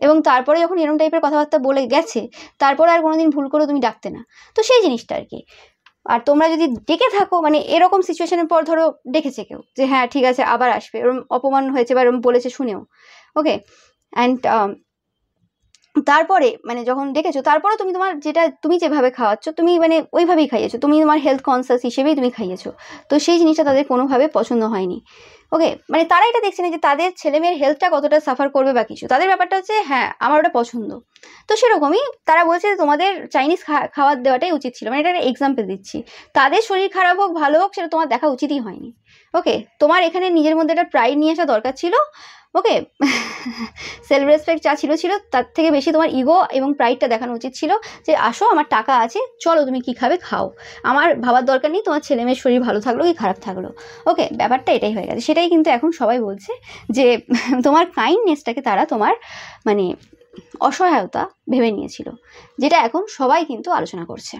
এবং তারপরে যখন এরকম টাইপের কথাবার্তা বলে গেছে, তারপরে আর কোনোদিন ভুল করেও তুমি ডাকতে না, তো সেই জিনিসটা আর কি। আর তোমরা যদি ডেকে থাকো, মানে এরকম সিচুয়েশনের পর ধরো ডেকেছে কেউ যে হ্যাঁ ঠিক আছে আবার আসবে, এরকম অপমান হয়েছে বা এরকম বলেছে শুনেও, ওকে, অ্যান্ড তারপরে মানে যখন ডেকেছো, তারপরে তুমি তোমার যেটা তুমি যেভাবে খাওয়াচ্ছ, তুমি মানে ওইভাবেই খাইয়েছো, তুমি তোমার হেলথ কনসিয়াস হিসেবেই তুমি খাইয়েছো, তো সেই জিনিসটা তাদের কোনোভাবে পছন্দ হয়নি। ওকে, মানে তারা এটা দেখছে না যে তাদের ছেলেমেয়ের হেলথটা কতটা সাফার করবে বা কিছু, তাদের ব্যাপারটা হচ্ছে হ্যাঁ আমার ওটা পছন্দ। তো সেরকমই তারা বলছে যে তোমাদের চাইনিজ খাবার দেওয়াটাই উচিত ছিল, মানে এটা একটা এক্সাম্পল দিচ্ছি, তাদের শরীর খারাপ হোক ভালো হোক সেটা তোমার দেখা উচিতই হয়নি। ওকে, তোমার এখানে নিজের মধ্যে একটা প্রাইড নিয়ে আসা দরকার ছিল। ওকে, সেলফ রেসপেক্ট যা ছিল ছিল, তার থেকে বেশি তোমার ইগো এবং প্রাইডটা দেখানো উচিত ছিল যে আসো আমার টাকা আছে, চলো তুমি কি খাবে খাও, আমার ভাবার দরকার নেই তোমার ছেলে মেয়ের শরীর ভালো থাকলো কি খারাপ থাকলো। ওকে, ব্যাপারটা এটাই হয়ে গেছে, সেটাই কিন্তু এখন সবাই বলছে যে তোমার কাইন্ডনেসটাকে তারা তোমার মানে অসহায়তা ভেবে নিয়েছিল, যেটা এখন সবাই কিন্তু আলোচনা করছে।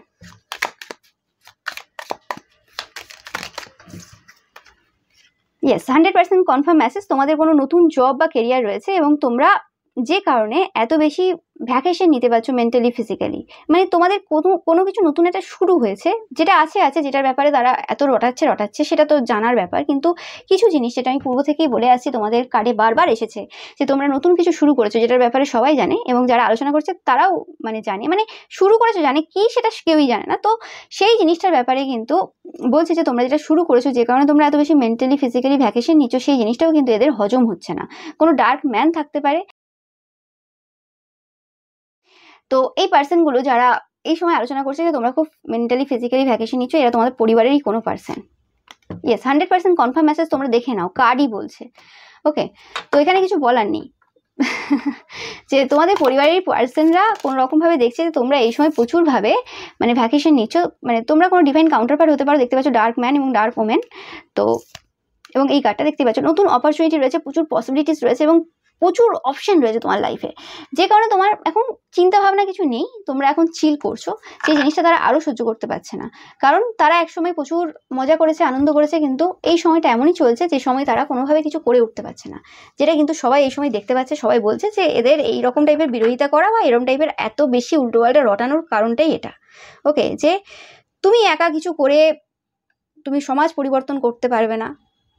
ইয়েস, 100% কনফার্ম মেসেজ, তোমাদের কোনো নতুন জব বা কেরিয়ার রয়েছে এবং তোমরা যে কারণে এত বেশি ভ্যাকেশন নিতে পারছো মেন্টালি ফিজিক্যালি, মানে তোমাদের কোনো কিছু নতুন একটা শুরু হয়েছে, যেটা আছে যেটার ব্যাপারে তারা এত রটাচ্ছে সেটা তো জানার ব্যাপার, কিন্তু কিছু জিনিস যেটা আমি পূর্ব থেকেই বলে আসছি, তোমাদের কার্ডে বারবার এসেছে যে তোমরা নতুন কিছু শুরু করেছো, যেটার ব্যাপারে সবাই জানে এবং যারা আলোচনা করছে তারাও মানে জানে, মানে শুরু করেছো জানে কি সেটা কেউই জানে না, তো সেই জিনিসটার ব্যাপারে কিন্তু বলছে যে তোমরা যেটা শুরু করেছো, যে কারণে তোমরা এত বেশি মেন্টালি ফিজিক্যালি ভ্যাকেশন নিচ্ছ, সেই জিনিসটাও কিন্তু এদের হজম হচ্ছে না। কোনো ডার্ক ম্যান থাকতে পারে। তো এই পার্সনগুলো যারা এই সময় আলোচনা করছে যে তোমরা খুব মেন্টালি ফিজিক্যালি ভ্যাকেশন নিচ্ছ, এরা তোমাদের পরিবারেরই কোনো পার্সন। ইয়েস, 100% কনফার্ম মেসেজ, তোমরা দেখে নাও, কার্ডই বলছে। ওকে, তো এখানে কিছু বলার নেই যে তোমাদের পরিবারের পার্সনরা কোনো রকমভাবে দেখছে যে তোমরা এই সময় প্রচুরভাবে মানে ভ্যাকেশন নিচ্ছ, মানে তোমরা কোনো ডিভাইন কাউন্টার পার্ট হতে পারো, দেখতে পাচ্ছ ডার্ক ম্যান এবং ডার্ক ওমেন। তো এবং এই কার্ডটা দেখতে পাচ্ছ, নতুন অপরচুনিটি রয়েছে, প্রচুর পসিবিলিটিস রয়েছে এবং প্রচুর অপশন রয়েছে তোমার লাইফে, যে কারণে তোমার এখন চিন্তা ভাবনা কিছু নেই, তোমরা এখন চিল করছো, সেই জিনিসটা তারা আরও সহ্য করতে পারছে না, কারণ তারা একসময় প্রচুর মজা করেছে, আনন্দ করেছে, কিন্তু এই সময়টা এমনই চলছে যে সময় তারা কোনোভাবে কিছু করে উঠতে পারছে না, যেটা কিন্তু সবাই এই সময় দেখতে পাচ্ছে, সবাই বলছে যে এদের এই রকম টাইপের বিরোধিতা করা বা এরকম টাইপের এত বেশি উল্টোপাল্টা রটানোর কারণটাই এটা। ওকে, যে তুমি একা কিছু করে তুমি সমাজ পরিবর্তন করতে পারবে না,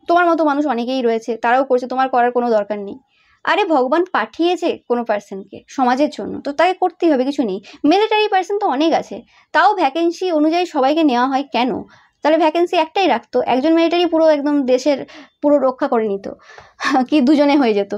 তোমার মতো মানুষ অনেকেই রয়েছে, তারাও করছে, তোমার করার কোনো দরকার নেই। আরে ভগবান পাঠিয়েছে কোনো পার্সনকে সমাজের জন্য, তো তাকে করতেই হবে, কিছু নেই। মিলিটারি পার্সন তো অনেক আছে, তাও ভ্যাকেন্সি অনুযায়ী সবাইকে নেওয়া হয় কেন? তাহলে ভ্যাকেন্সি একটাই রাখতো, একজন মিলিটারি পুরো একদম দেশের পুরো রক্ষা করে নিত, কি দুজনে হয়ে যেত।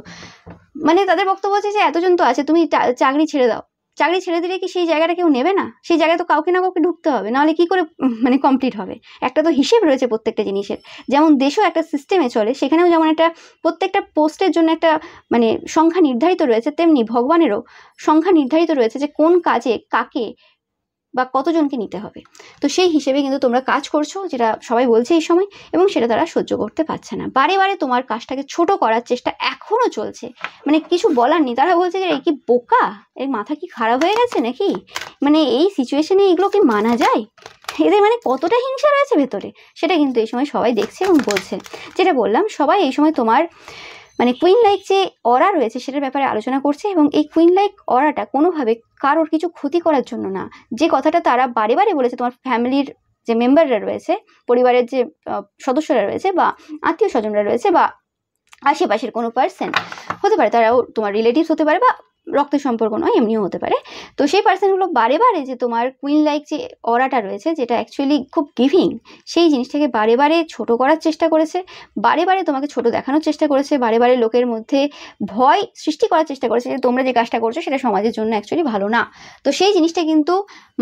মানে তাদের বক্তব্য হচ্ছে যে এতজন তো আছে, তুমি চাকরি ছেড়ে দাও, চাকরি ছেড়ে দিলে কি সেই জায়গাটা কেউ নেবে না? সেই জায়গায় তো কাউকে না কাউকে ঢুকতে হবে, নাহলে কি করে মানে কমপ্লিট হবে? একটা তো হিসেব রয়েছে প্রত্যেকটা জিনিসের, যেমন দেশও একটা সিস্টেমে চলে, সেখানেও যেমন একটা প্রত্যেকটা পোস্টের জন্য একটা মানে সংখ্যা নির্ধারিত রয়েছে, তেমনি ভগবানেরও সংখ্যা নির্ধারিত রয়েছে যে কোন কাজে কাকে বা কতজনকে নিতে হবে। তো সেই হিসেবে কিন্তু তোমরা কাজ করছো, যেটা সবাই বলছে এই সময়, এবং সেটা তারা সহ্য করতে পারছে না, বারে বারে তোমার কাজটাকে ছোট করার চেষ্টা এখনো চলছে, মানে কিছু বলার নেই, তারা বলছে যে এই কি বোকা, এর মাথা কি খারাপ হয়ে গেছে নাকি, মানে এই সিচুয়েশনে এগুলো কি মানা যায়? এদের মানে কতটা হিংসা রয়েছে ভেতরে, সেটা কিন্তু এই সময় সবাই দেখছে এবং বলছে। যেটা বললাম, সবাই এই সময় তোমার মানে কুইন লাইক যে অরা রয়েছে সেটার ব্যাপারে আলোচনা করছে, এবং এই কুইন লাইক অরাটা কোনোভাবে কারোর কিছু ক্ষতি করার জন্য না, যে কথাটা তারা বারে বারে বলেছে তোমার ফ্যামিলির যে মেম্বাররা রয়েছে, পরিবারের যে সদস্যরা রয়েছে বা আত্মীয় স্বজনরা রয়েছে বা আশেপাশের কোনো পার্সন হতে পারে, তারাও তোমার রিলেটিভস হতে পারে বা রক্তের সম্পর্ক নয়, এমনিও হতে পারে। তো সেই পার্সনগুলো বারে বারে যে তোমার কুইন লাইক যে অরাটা রয়েছে, যেটা অ্যাকচুয়ালি খুব গিভিং, সেই জিনিসটাকে বারে বারে ছোটো করার চেষ্টা করেছে, বারে বারে তোমাকে ছোট দেখানোর চেষ্টা করেছে, বারে বারে লোকের মধ্যে ভয় সৃষ্টি করার চেষ্টা করেছে যে তোমরা যে কাজটা করছো সেটা সমাজের জন্য অ্যাকচুয়ালি ভালো না। তো সেই জিনিসটা কিন্তু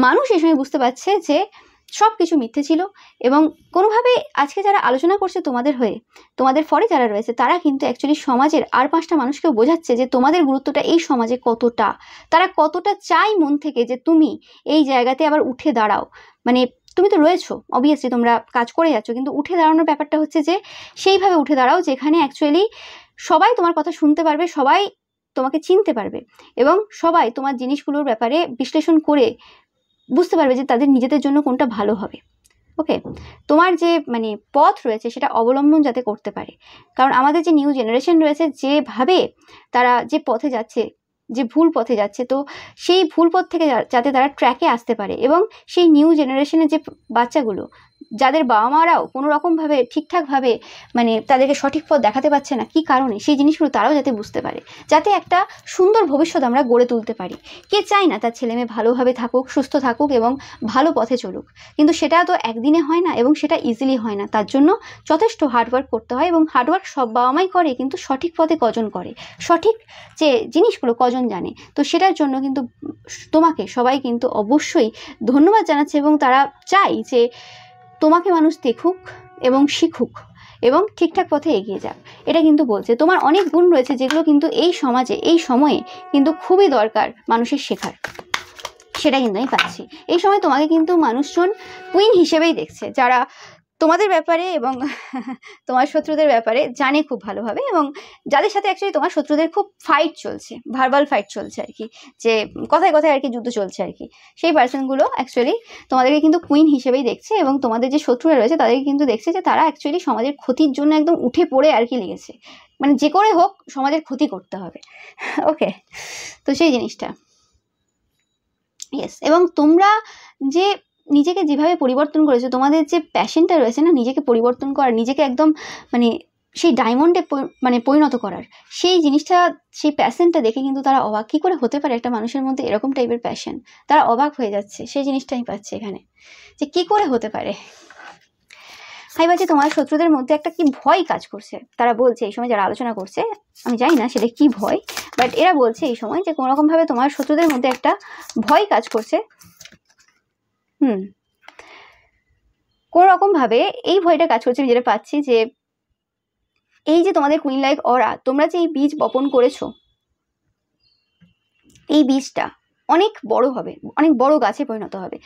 মানুষ এই সময় বুঝতে পারছে যে সব কিছু মিথ্যে ছিল, এবং কোনোভাবে আজকে যারা আলোচনা করছে তোমাদের হয়ে, তোমাদের ফরে যারা রয়েছে, তারা কিন্তু অ্যাকচুয়ালি সমাজের আর 5টা মানুষকেও বোঝাচ্ছে যে তোমাদের গুরুত্বটা এই সমাজে কতটা, তারা কতটা চাই মন থেকে যে তুমি এই জায়গাতে আবার উঠে দাঁড়াও। মানে তুমি তো রয়েছো, অবভিয়াসলি তোমরা কাজ করে যাচ্ছ, কিন্তু উঠে দাঁড়ানোর ব্যাপারটা হচ্ছে যে সেইভাবে উঠে দাঁড়াও যেখানে অ্যাকচুয়ালি সবাই তোমার কথা শুনতে পারবে, সবাই তোমাকে চিনতে পারবে, এবং সবাই তোমার জিনিসগুলোর ব্যাপারে বিশ্লেষণ করে বুঝতে পারবে যে তাদের নিজেদের জন্য কোনটা ভালো হবে। ওকে, তোমার যে মানে পথ রয়েছে সেটা অবলম্বন যাতে করতে পারে, কারণ আমাদের যে নিউ জেনারেশন রয়েছে যেভাবে তারা যে পথে যাচ্ছে, যে ভুল পথে যাচ্ছে, তো সেই ভুল পথ থেকে যাতে তারা ট্র্যাকে আসতে পারে, এবং সেই নিউ জেনারেশনের যে বাচ্চাগুলো যাদের বাবা মারাও কোনো রকমভাবে ঠিকঠাকভাবে মানে তাদেরকে সঠিক পথ দেখাতে পারছে না, কি কারণে, সেই জিনিসগুলো তারাও যাতে বুঝতে পারে, যাতে একটা সুন্দর ভবিষ্যৎ আমরা গড়ে তুলতে পারি। কে চায় না তার ছেলে মেয়ে ভালোভাবে থাকুক, সুস্থ থাকুক এবং ভালো পথে চলুক, কিন্তু সেটা তো একদিনে হয় না এবং সেটা ইজিলি হয় না। তার জন্য যথেষ্ট হার্ডওয়ার্ক করতে হয়, এবং হার্ডওয়ার্ক সব বাবা মাই করে, কিন্তু সঠিক পথে কজন করে, সঠিক যে জিনিসগুলো কজন জানে, তো সেটার জন্য কিন্তু তোমাকে সবাই কিন্তু অবশ্যই ধন্যবাদ জানাচ্ছে, এবং তারা চায় যে তোমাকে মানুষ দেখুক এবং শিখুক এবং ঠিকঠাক পথে এগিয়ে যাক। এটা কিন্তু বলছে তোমার অনেক গুণ রয়েছে যেগুলো কিন্তু এই সমাজে এই সময়ে কিন্তু খুবই দরকার মানুষের শেখার, সেটা কিন্তু আমি পাচ্ছি। এই সময় তোমাকে কিন্তু মানুষজন কুইন হিসেবেই দেখছে, যারা তোমাদের ব্যাপারে এবং তোমার শত্রুদের ব্যাপারে জানে খুব ভালোভাবে, এবং যাদের সাথে অ্যাকচুয়ালি তোমার শত্রুদের খুব ফাইট চলছে, ভার্বাল ফাইট চলছে আর কি, যে কথায় কথায় আর কি যুদ্ধ চলছে আর কি, সেই পার্সনগুলো অ্যাকচুয়ালি তোমাদেরকে কিন্তু কুইন হিসেবেই দেখছে, এবং তোমাদের যে শত্রুরা রয়েছে তাদেরকে কিন্তু দেখছে যে তারা অ্যাকচুয়ালি সমাজের ক্ষতির জন্য একদম উঠে পড়ে আর কি লেগেছে, মানে যে করে হোক সমাজের ক্ষতি করতে হবে। ওকে, তো সেই জিনিসটা ইয়েস। এবং তোমরা যে নিজেকে যেভাবে পরিবর্তন করেছো, তোমাদের যে প্যাশনটা রয়েছে না নিজেকে পরিবর্তন করার, নিজেকে একদম মানে সেই ডায়মন্ডে মানে পরিণত করার, সেই জিনিসটা, সেই প্যাশনটা দেখে কিন্তু তারা অবাক, কী করে হতে পারে একটা মানুষের মধ্যে এরকম টাইপের প্যাশন, তারা অবাক হয়ে যাচ্ছে। সেই জিনিসটা আমি পাচ্ছি এখানে, যে কী করে হতে পারে। আমি পাচ্ছি তোমার শত্রুদের মধ্যে একটা কি ভয় কাজ করছে, তারা বলছে এই সময় যারা আলোচনা করছে, আমি জানি না সেটা কি ভয়, বাট এরা বলছে এই সময় যে কোনোরকমভাবে তোমার শত্রুদের মধ্যে একটা ভয় কাজ করছে। কোনো রকমভাবে এই ভয়টা কাজ করছে, যেটা পাচ্ছি যে এই যে তোমাদের কুইন লাইক অরা, তোমরা যে এই বীজ বপন করেছো, এই বীজটা অনেক বড় হবে, অনেক বড় গাছে পরিণত হবে,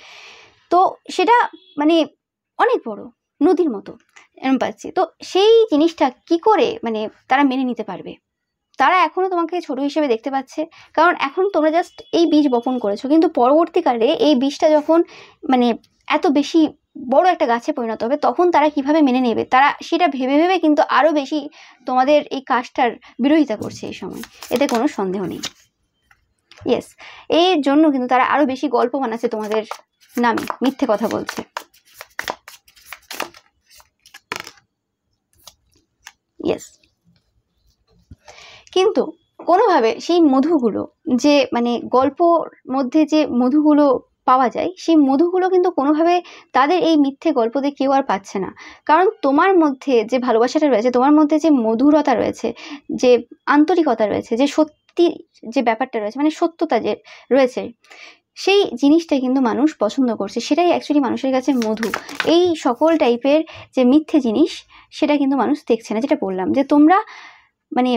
তো সেটা মানে অনেক বড় নদীর মতো এরকম পাচ্ছি। তো সেই জিনিসটা কি করে মানে তারা মেনে নিতে পারবে, তারা এখনো তোমাকে ছোট হিসেবে দেখতে পাচ্ছে, কারণ এখন তোমরা জাস্ট এই বীজ বপন করেছো, কিন্তু পরবর্তীকালে এই বীজটা যখন মানে এত বেশি বড় একটা গাছে পরিণত হবে, তখন তারা কিভাবে মেনে নেবে, তারা সেটা ভেবে ভেবে কিন্তু আরো বেশি তোমাদের এই কাজটার বিরোধিতা করছে এই সময়, এতে কোনো সন্দেহ নেই। ইয়েস, এর জন্য কিন্তু তারা আরো বেশি গল্প বানাচ্ছে তোমাদের নামে, মিথ্যে কথা বলছে। ইয়েস, কিন্তু কোনোভাবে সেই মধুগুলো, যে মানে গল্পর মধ্যে যে মধুগুলো পাওয়া যায়, সেই মধুগুলো কিন্তু কোনোভাবে তাদের এই মিথ্যে গল্প দিয়ে কেউ আর পাচ্ছে না, কারণ তোমার মধ্যে যে ভালোবাসাটা রয়েছে, তোমার মধ্যে যে মধুরতা রয়েছে, যে আন্তরিকতা রয়েছে, যে সত্যি যে ব্যাপারটা রয়েছে, মানে সত্যতা যে রয়েছে, সেই জিনিসটা কিন্তু মানুষ পছন্দ করছে, সেটাই অ্যাকচুয়ালি মানুষের কাছে মধু। এই সকল টাইপের যে মিথ্যে জিনিস, সেটা কিন্তু মানুষ দেখছে না। যেটা বললাম যে তোমরা মানে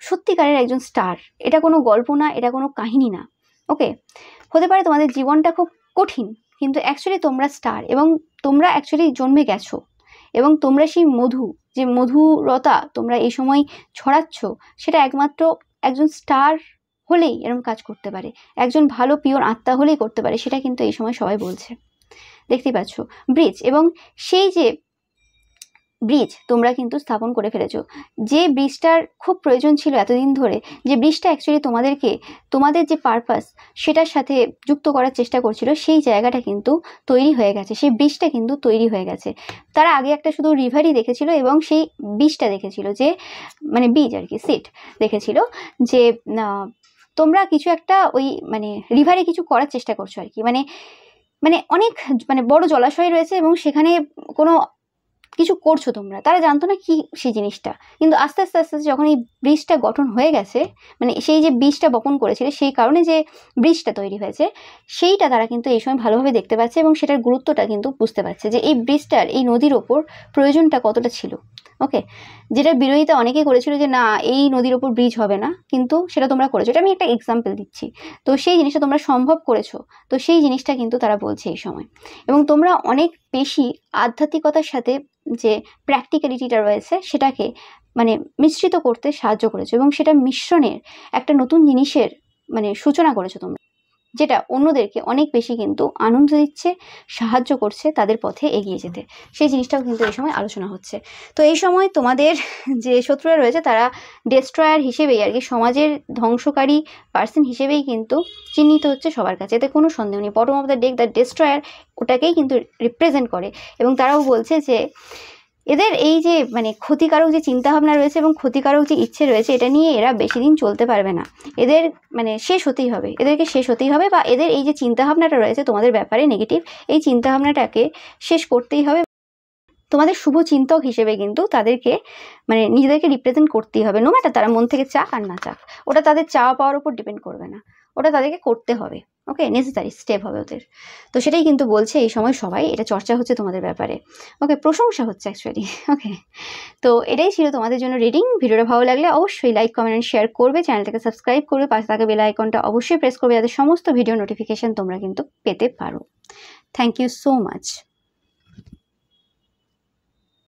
সত্যিকারের একজন স্টার, এটা কোনো গল্প না, এটা কোনো কাহিনী না। ওকে, হতে পারে তোমাদের জীবনটা খুব কঠিন, কিন্তু অ্যাকচুয়ালি তোমরা স্টার, এবং তোমরা অ্যাকচুয়ালি জন্মে গেছো, এবং তোমরা সেই মধু, যে মধুরতা তোমরা এই সময় ছড়াচ্ছ, সেটা একমাত্র একজন স্টার হলেই এরকম কাজ করতে পারে, একজন ভালো পিওর আত্মা হলেই করতে পারে, সেটা কিন্তু এই সময় সবাই বলছে। দেখতেই পাচ্ছ ব্রিজ, এবং সেই যে ব্রিজ তোমরা কিন্তু স্থাপন করে ফেলেছো, যে ব্রিজটার খুব প্রয়োজন ছিল এতদিন ধরে, যে ব্রিজটা অ্যাকচুয়ালি তোমাদেরকে তোমাদের যে পারপাস সেটার সাথে যুক্ত করার চেষ্টা করছিল, সেই জায়গাটা কিন্তু তৈরি হয়ে গেছে, সেই ব্রিজটা কিন্তু তৈরি হয়ে গেছে। তারা আগে একটা শুধু রিভারই দেখেছিল, এবং সেই বীজটা দেখেছিল, যে মানে বীজ আর কি, সিট দেখেছিল, যে তোমরা কিছু একটা ওই মানে রিভারে কিছু করার চেষ্টা করছো আর কি, মানে মানে অনেক মানে বড় জলাশয় রয়েছে, এবং সেখানে কোনো কিছু করছো তোমরা, তারা জানতো না কি সেই জিনিসটা, কিন্তু আস্তে আস্তে আস্তে আস্তে যখন এই ব্রিজটা গঠন হয়ে গেছে, মানে সেই যে বীজটা বপন করেছিল সেই কারণে যে ব্রিজটা তৈরি হয়েছে, সেইটা তারা কিন্তু এই সময় ভালোভাবে দেখতে পাচ্ছে, এবং সেটার গুরুত্বটা কিন্তু বুঝতে পারছে, যে এই ব্রিজটার এই নদীর ওপর প্রয়োজনটা কতটা ছিল। ওকে, যেটা বিরোধিতা অনেকেই করেছিল যে না এই নদীর ওপর ব্রিজ হবে না, কিন্তু সেটা তোমরা করেছো, এটা আমি একটা এক্সাম্পল দিচ্ছি, তো সেই জিনিসটা তোমরা সম্ভব করেছো, তো সেই জিনিসটা কিন্তু তারা বলছে এই সময়। এবং তোমরা অনেক বেশি আধ্যাত্মিকতার সাথে যে প্র্যাকটিক্যালিটিটা রয়েছে সেটাকে মানে মিশ্রিত করতে সাহায্য করেছো, এবং সেটা মিশ্রণের একটা নতুন জিনিসের মানে সূচনা করেছো তোমরা। যেটা অন্যদেরকে অনেক বেশি কিন্তু আনন্দ দিচ্ছে, সাহায্য করছে তাদের পথে এগিয়ে যেতে। সেই জিনিসটাও কিন্তু এই সময় আলোচনা হচ্ছে। তো এই সময় তোমাদের যে শত্রুরা রয়েছে তারা ডেস্ট্রয়ার হিসেবেই আর কি, সমাজের ধ্বংসকারী পার্সন হিসেবেই কিন্তু চিহ্নিত হচ্ছে সবার কাছে, এতে কোনো সন্দেহ নেই। Bottom of the deck the destroyer ওটাকেই কিন্তু রিপ্রেজেন্ট করে। এবং তারাও বলছে যে এদের এই যে মানে ক্ষতিকারক যে চিন্তাভাবনা রয়েছে এবং ক্ষতিকারক যে ইচ্ছে রয়েছে, এটা নিয়ে এরা বেশি দিন চলতে পারবে না। এদের মানে শেষ হতেই হবে, এদেরকে শেষ হতেই হবে, বা এদের এই যে চিন্তাভাবনাটা রয়েছে তোমাদের ব্যাপারে নেগেটিভ, এই চিন্তাভাবনাটাকে শেষ করতেই হবে। তোমাদের শুভ চিন্তক হিসেবে কিন্তু তাদেরকে মানে নিজেদেরকে রিপ্রেজেন্ট করতেই হবে, নো ম্যাটার তারা মন থেকে চাক আর না চাক। ওটা তাদের চাওয়া পাওয়ার উপর ডিপেন্ড করবে না, ওটা তাদেরকে করতে হবে। ওকে, নেসেসারি স্টেপ হবে ওদের। তো সেটাই কিন্তু বলছে এই সময় সবাই, এটা চর্চা হচ্ছে তোমাদের ব্যাপারে। ওকে, প্রশংসা হচ্ছে অ্যাকচুয়ালি। ওকে, তো এটাই ছিল তোমাদের জন্য রিডিং। ভিডিওটা ভালো লাগলে অবশ্যই লাইক, কমেন্ট অ্যান্ড শেয়ার করবে, চ্যানেলটাকে সাবস্ক্রাইব করবে, পাশে থাকা বেল আইকনটা অবশ্যই প্রেস করবে যাতে সমস্ত ভিডিও নোটিফিকেশন তোমরা কিন্তু পেতে পারো। Thank you so much.